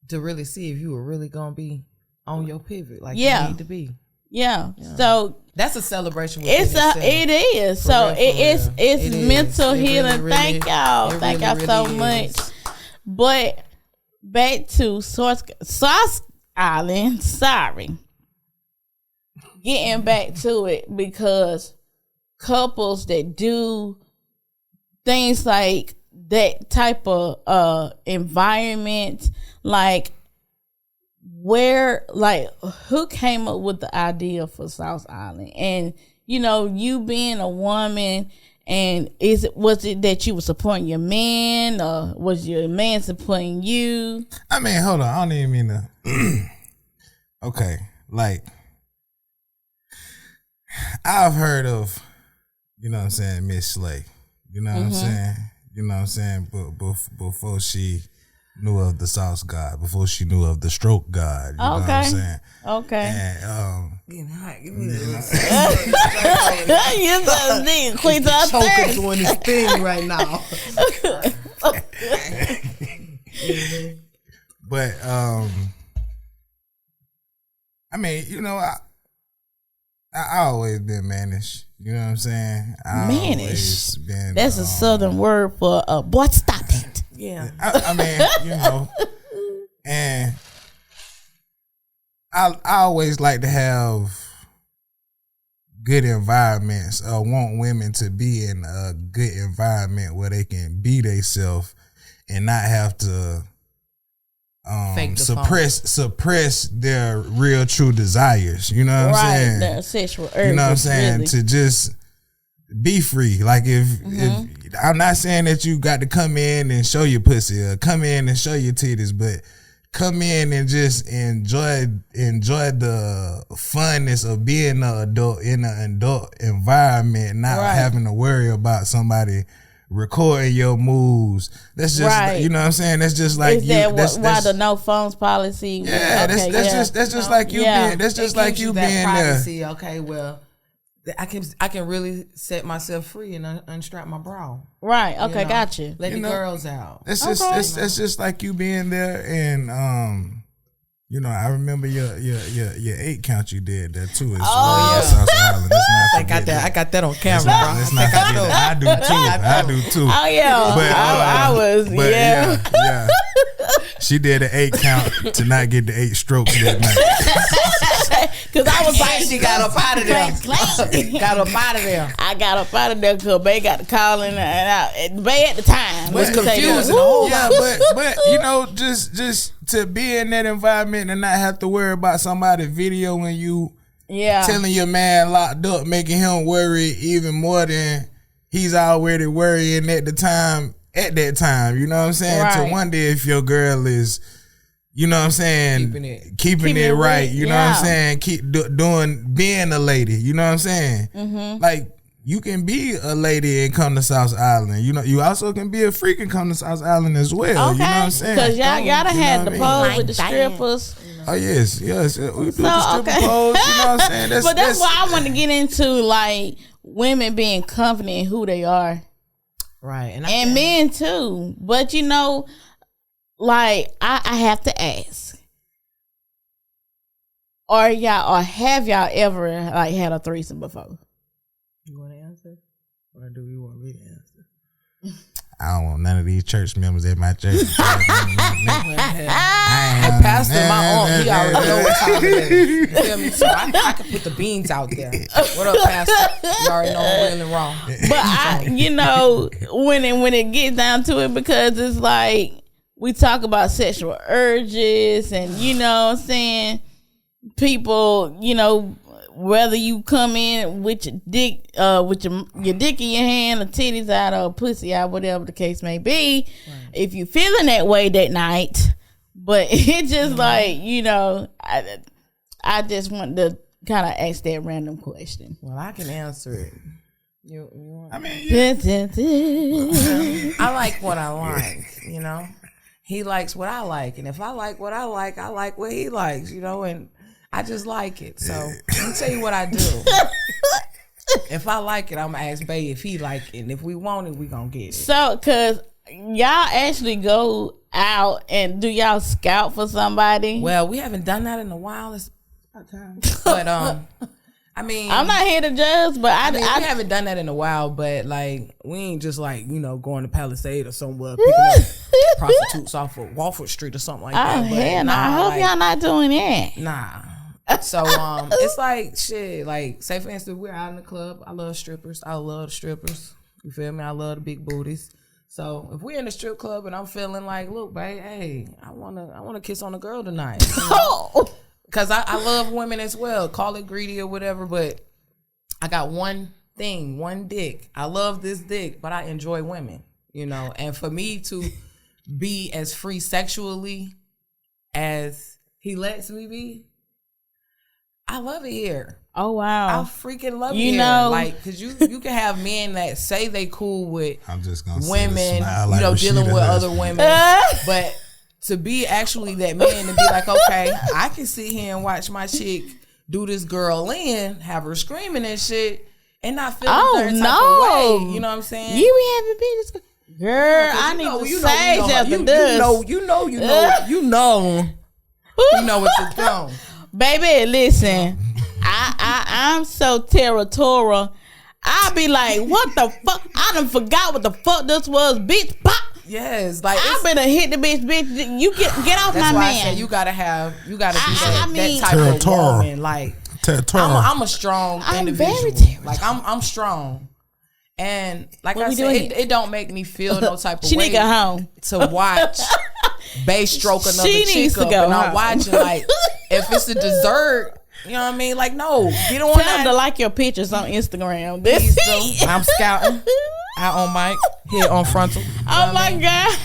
To really see if you were really gonna be on your pivot, like you need to be. Yeah. So that's a celebration. It is. So it's mental healing. Really, thank y'all. Thank y'all so much. But back to Sauce Island. Sorry. Getting back to it, because couples that do things like that type of environment, like who came up with the idea for South Island? And you being a woman, and was it that you were supporting your man, or was your man supporting you? I mean, hold on, I don't even mean to. Okay, like I've heard of, Miss Slay. You know what I'm saying? You know what I'm saying? But before she knew of the Sauce God, before she knew of the Stroke God. You know what I'm saying? Okay. And getting hot. You're Queen choking doing this thing right now. But I mean, I always been mannish. You know what I'm saying? Mannish. That's a southern word for boy. Stop it. Yeah. I mean, and I always like to have good environments. I want women to be in a good environment where they can be themselves and not have to suppress their real true desires. You know what I'm saying? Their sexual urges. You know what I'm saying? Really. To just be free. Like if I'm not saying that you got to come in and show your pussy or come in and show your titties, but come in and just enjoy the funness of being an adult in an adult environment, not having to worry about somebody recording your moves. That's just you know what I'm saying. That's just like why the no phones policy? Yeah, that's just like you being. That's just like you being privacy, there. Okay, well, I can really set myself free and unstrap my bra. Right. Okay. Gotcha. Let the girls out. That's just like you being there, and I remember your 8 count you did there too. South Island. I got that on camera, bro. Let's not forget that. I do too. Oh yeah. But I was. Yeah. She did an 8 count to not get the 8 strokes that night. Cause I was like, she got up out of there. Got up out of there. I got up out of there because Bay got the calling, and Bay at the time was confusing. Yeah, but just to be in that environment and not have to worry about somebody videoing you, telling your man locked up, making him worry even more than he's already worrying at that time. You know what I'm saying? Right. To wonder if your girl is, you know what I'm saying, keeping it right. You know what I'm saying? Keep being a lady. You know what I'm saying? Mm-hmm. Like, you can be a lady and come to South Island. You also can be a freak and come to South Island as well. Okay. You know what I'm saying? Because y'all done had the pose with the strippers. Oh yes, we do the stripper pose. You know what I'm saying? That's why I want to get into, like, women being confident in who they are. Right. And men too. But like, I have to ask. Have y'all ever like had a threesome before? You want to answer? Or do you want me to answer? I don't want none of these church members at my church. I pastor my aunt. He already know what time it is. You feel me? So I can put the beans out there. What up, pastor? You already know I'm really wrong. But when it gets down to it, because it's like we talk about sexual urges, and you know what I'm saying, people, whether you come in with your dick, with your dick in your hand, or titties out, or pussy out, whatever the case may be, if you feeling that way that night, but it's just like, I just want to kind of ask that random question. Well, I can answer it. You want? I mean, I like what I like. He likes what I like, and if I like what I like what he likes. And I just like it. So let me tell you what I do. If I like it, I'm gonna ask Bay if he like it, and if we want it, we gonna get it. So, cause y'all actually go out and do y'all scout for somebody? Well, we haven't done that in a while. It's But I mean, I'm not here to judge, but I haven't done that in a while. But like, we ain't just like going to Palisade or somewhere picking up prostitutes off of Walford Street or something like that. Oh hell no! I hope y'all not doing that. Nah. So it's like shit. Like, say for instance, we're out in the club. I love strippers. I love the strippers. You feel me? I love the big booties. So if we're in the strip club and I'm feeling like, look, babe, hey, I wanna kiss on a girl tonight. Because I love women as well. Call it greedy or whatever, but I got one dick. I love this dick, but I enjoy women, And for me to be as free sexually as he lets me be, I love it here. Oh wow! I freaking love it here. Like, cause you can have men that say they cool with I'm just gonna women, like dealing with other women, but to be actually that man and be like, okay, I can sit here and watch my chick do this girl in, have her screaming and shit, and not feel type of way. You know what I'm saying? You be having business, girl. I need to sage after this. You know what to do. Baby, listen, I'm so territorial. I be like, what the fuck? I done forgot what the fuck this was, bitch. Pop. Yes, like I better hit the bitch. You get off my man. That's why I say you gotta be that type of woman. Like, I'm a strong individual. Very like I'm strong, and like I said, it don't make me feel no type of she way. She need to go home to watch. Bae stroke another chick up, and I'm watching like if it's a dessert. You know what I mean? Like, no, get on. Tell them to like your pictures on Instagram. I'm scouting. Out on mic, here on frontal. Oh my God.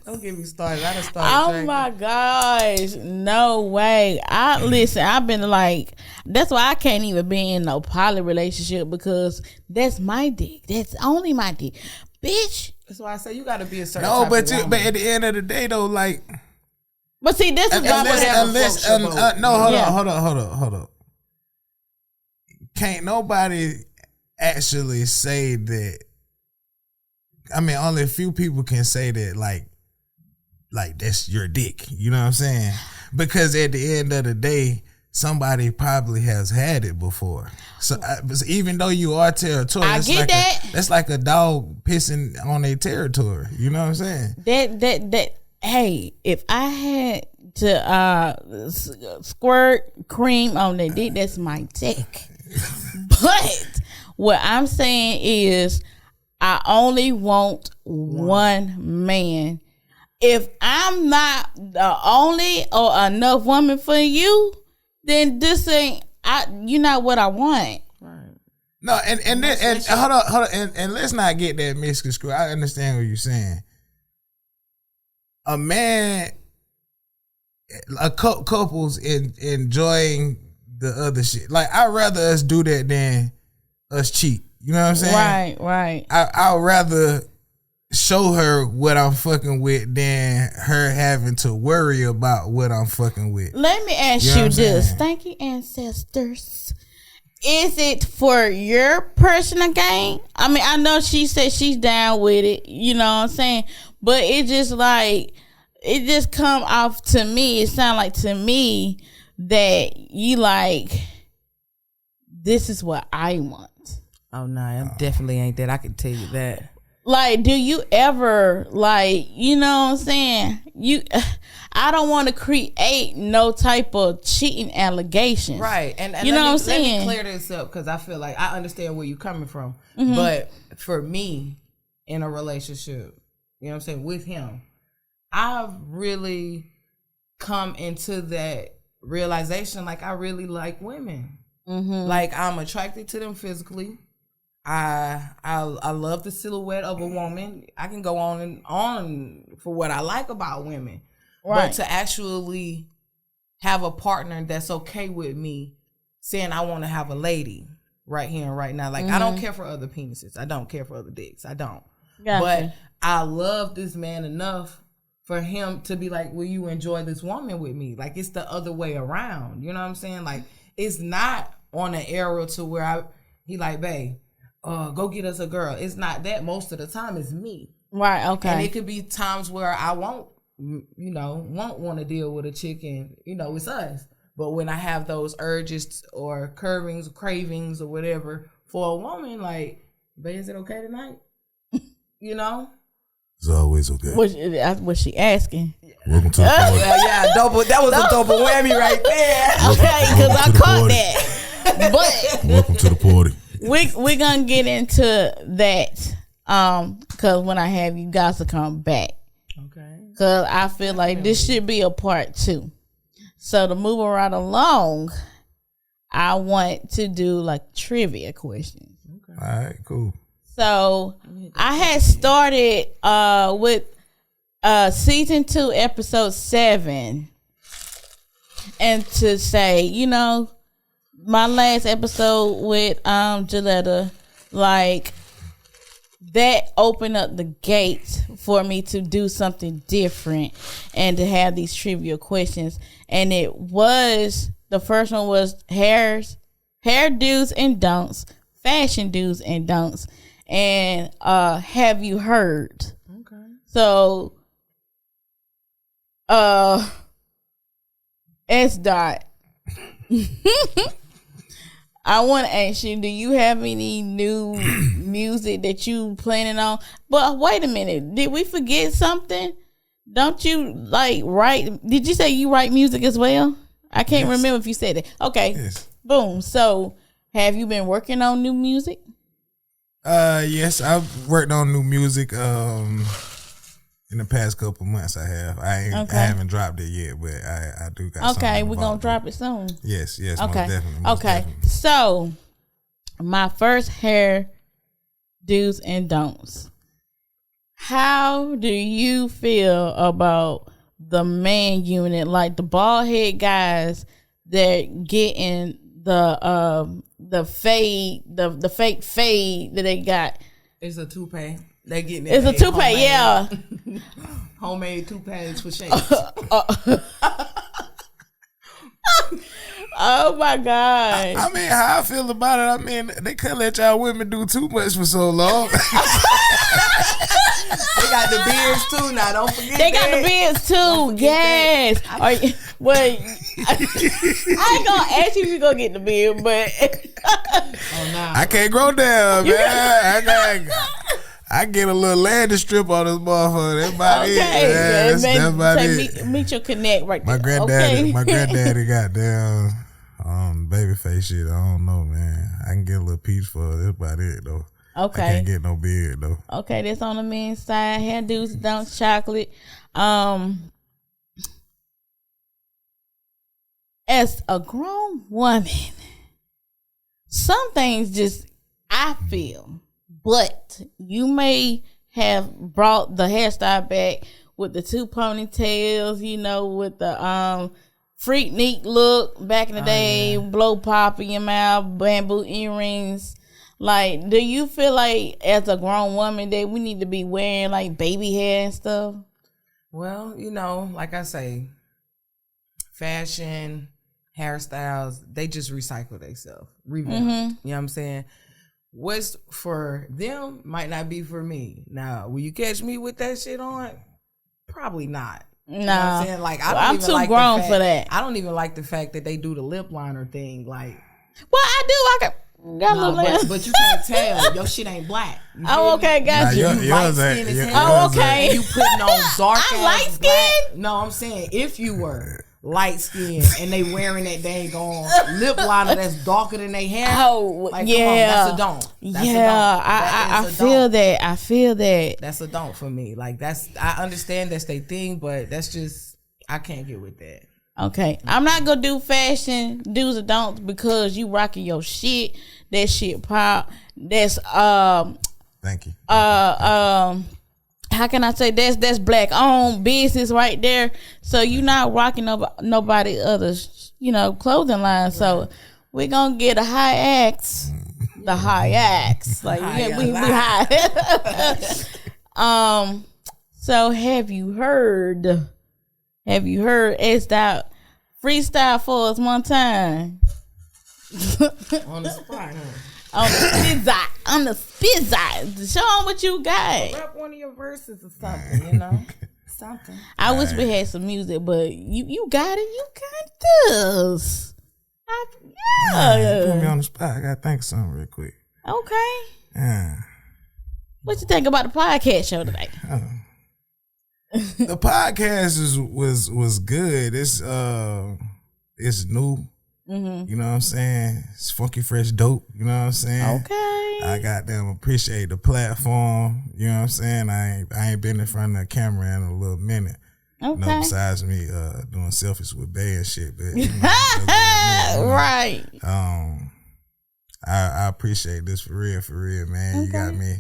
Don't get me started. I done started drinking. My gosh. No way. I've been like, that's why I can't even be in no poly relationship, because that's my dick. That's only my dick. Bitch. That's why I say you gotta be a certain type but of woman. But at the end of the day though, like, but see, this is hold on. Can't nobody actually say that. I mean, only a few people can say that, like that's your dick. You know what I'm saying? Because at the end of the day, somebody probably has had it before. So even though you are territorial, I get that. That's like a dog pissing on their territory. You know what I'm saying? That. Hey, if I had to squirt cream on their dick, that's my dick. But what I'm saying is, I only want one man. If I'm not the only or enough woman for you, then this ain't. You're not what I want. Right. No, and hold on, and let's not get that misconstrued. I understand what you're saying. A man, couples enjoying the other shit. Like, I'd rather us do that than us cheat. You know what I'm saying? Right. I'd rather show her what I'm fucking with than her having to worry about what I'm fucking with. Let me ask you this. Thank you, ancestors. Is it for your personal gain? I mean, I know she said she's down with it. You know what I'm saying? But it just like, it just come off to me. It sound like to me that you like, this is what I want. Oh no, I definitely ain't that. I can tell you that. Like, do you ever, like, you know what I'm saying? I don't want to create no type of cheating allegations. Right. And you know what I'm saying? Let me clear this up, because I feel like I understand where you're coming from. Mm-hmm. But for me, in a relationship, you know what I'm saying, with him, I've really come into that realization, like, I really like women. Mm-hmm. Like, I'm attracted to them physically. I love the silhouette of a woman. I can go on and on for what I like about women. Right. But to actually have a partner that's okay with me saying I want to have a lady right here and right now. Like, I don't care for other penises. I don't care for other dicks. I don't. Gotcha. But I love this man enough for him to be like, will you enjoy this woman with me? Like, it's the other way around. You know what I'm saying? Like, it's not on an era to where he like, babe, go get us a girl. It's not that. Most of the time it's me. Right, okay. And it could be times where I won't won't want to deal with a chicken, it's us. But when I have those urges or cravings or whatever for a woman, like, babe, is it okay tonight? It's always okay. Was she asking? Welcome to the party. Yeah, that was a double whammy right there. Okay, because I caught that. But welcome to the party. We're gonna get into that because when I have you guys to come back. Okay. Because I feel like this should be a part 2. So to move right along, I want to do like trivia questions. Okay. All right, cool. So I had started with season 2, episode 7, and to say, my last episode with Jaletta, like that opened up the gates for me to do something different and to have these trivia questions. And the first one was hair do's and don'ts, fashion do's and don'ts, and have you heard? Okay. So S. I want to ask you, do you have any new music that you planning on? But wait a minute, did we forget something? Don't you write? Did you say you write music as well? I can't remember if you said it. Okay, yes. Boom. So have you been working on new music? Yes, I've worked on new music in the past couple months. I have. I haven't dropped it yet, but I do got okay, we're going to drop it soon. Yes, okay. Most definitely. Definitely. So, my first hair do's and don'ts. How do you feel about the man unit, like the bald head guys that getting the fade, the fake fade that they got? It's a toupee. They getting it's a toupee, yeah. Homemade toupees for shades. Oh my God. I mean, how I feel about it, I mean, they couldn't let y'all women do too much for so long. They got the beards too now, don't forget they got the beards too, yes. I ain't gonna ask you if you gonna get the beard, but I can't grow down, man. I get a little landing strip on this motherfucker. That's about it. Yeah, that's about it. Meet your connect right there. My granddaddy got down baby face shit. I don't know, man. I can get a little peach for it. That's about it, though. Okay. I can't get no beard, though. Okay, that's on the men's side. Hair do's, don'ts, chocolate. As a grown woman, some things just, I feel, but you may have brought the hairstyle back with the 2 ponytails, with the freak neat look back in the day, blow pop in your mouth, bamboo earrings. Like, do you feel like as a grown woman that we need to be wearing like baby hair and stuff? Well, like I say, fashion, hairstyles, they just recycle themselves, revamp. Mm-hmm. You know what I'm saying? What's for them might not be for me. Now, will you catch me with that shit on? Probably not. No, you know what I'm saying? Like, I'm too grown for that. I don't even like the fact that they do the lip liner thing. Like, well, I do. I got but you can't tell. Your shit ain't black. Okay, got you. You light skin as hell. Oh, okay. You putting on dark ass light skin? No, I'm saying if you were light skin and they wearing that dang on lip liner that's darker than they hair. Oh, like, yeah. Come on, that's a don't. I feel that. I feel that. That's a don't for me. Like, I understand that's their thing, but that's just, I can't get with that. Okay, I'm not gonna do fashion do's or don'ts because you rocking your shit. That shit pop. That's Thank you. How can I say that's black owned business right there. So you not rocking nobody other's clothing line. So we're gonna get a high axe. The high axe, like we high. So have you heard? It's that freestyle for us one time. On the spot, huh? On the spit side. Show them what you got. Rap one of your verses or something, something. I wish we had some music, but you got it. You got this. Put me on the spot. I gotta think of something real quick. Okay. Yeah. What you think about the podcast show today? The podcast was good. It's new. Mm-hmm. You know what I'm saying? It's funky, fresh, dope. You know what I'm saying? Okay. I goddamn appreciate the platform. You know what I'm saying? I ain't been in front of the camera in a little minute. Okay. You know, besides me doing selfies with Bay and shit, but right. I appreciate this for real, man. Okay. You got me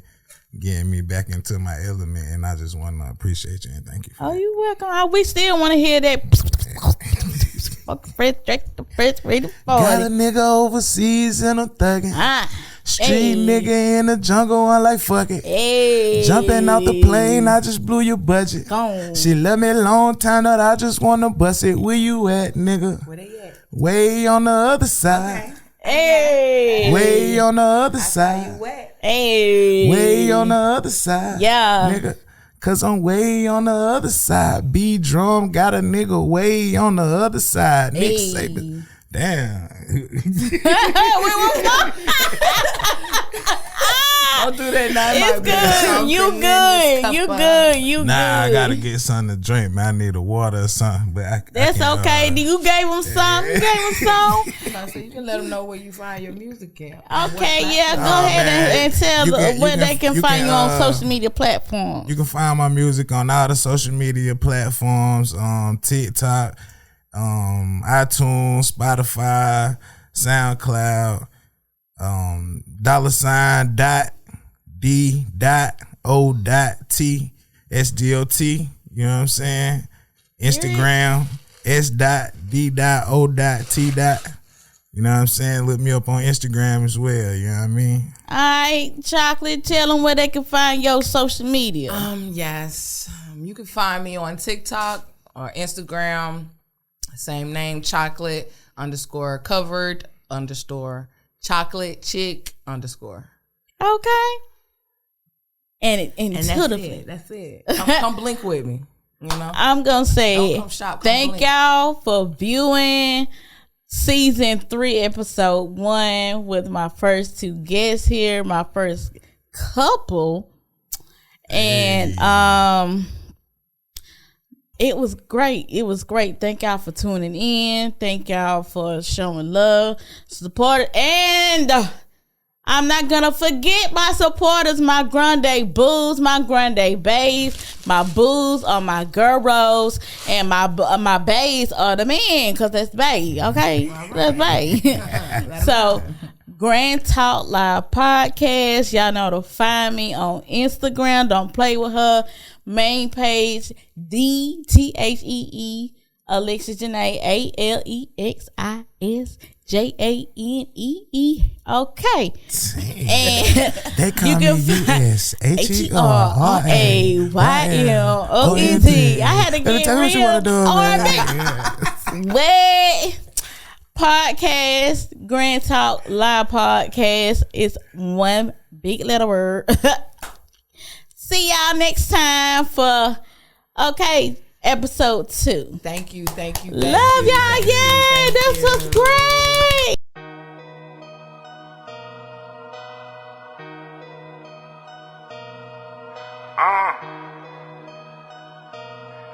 getting me back into my element, and I just want to appreciate you and thank you for that. You're welcome. We still want to hear that. Got a nigga overseas and I'm thugging. Street nigga in the jungle, I'm like fuck it. Jumping out the plane, I just blew your budget. She left me a long time, that I just wanna bust it. Where you at, nigga? Where they at? Way on the other side. Okay. Way on the other side. Way on the other side. Yeah. Nigga. Cause I'm way on the other side. B drum got a nigga way on the other side. Nick Saban. Damn. Don't do that now. It's good. You good. Nah, I gotta get something to drink, man. I need a water or something. But that's okay. You gave him some. So you can let them know where you find your music at. Okay, go ahead and tell where they can find you on social media platforms. You can find my music on all the social media platforms, TikTok, iTunes, Spotify, SoundCloud, $D.O.T S.D.O.T. You know what I'm saying? Instagram S.D.O.T. You know what I'm saying? Look me up on Instagram as well. You know what I mean? All right, Chocolate, tell them where they can find your social media. Yes. You can find me on TikTok or Instagram. Same name, chocolate_covered_chocolate chick_. Okay. And that's it. Come blink with me. You know? I'm going to say thank blink. y'all for viewing season 3, episode 1 with my first 2 guests here, my first couple. And it was great. Thank y'all for tuning in. Thank y'all for showing love, support, and I'm not gonna forget my supporters, my grande boos, my grande bays. My boos are my girls, and my bays are the men, cause that's bae. Okay, that's bae. So, Grand Talk Live Podcast. Y'all know to find me on Instagram. Don't play with her. Main page DTHEE Alexis Janae ALEXISJANEE. Okay. And they call me USHERRAYMOND. I had to get real R&B. Wait. Podcast, Grand Talk Live Podcast is one big letter word. See y'all next time for episode 2. Thank you. Love y'all. Yay, this was great.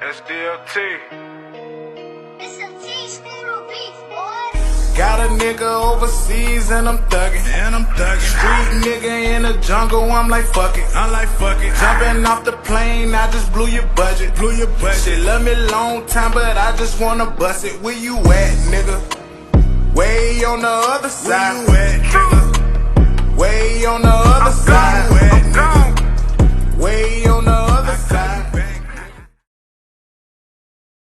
S.D.O.T. It's a teaspoon of beef, boy. Got a nigga overseas and I'm thugging. Street nigga in the jungle, I'm like fuck it. Jumping off the plane, I just blew your budget. She love me long time, but I just wanna bust it. Where you at, nigga? Way on the other side.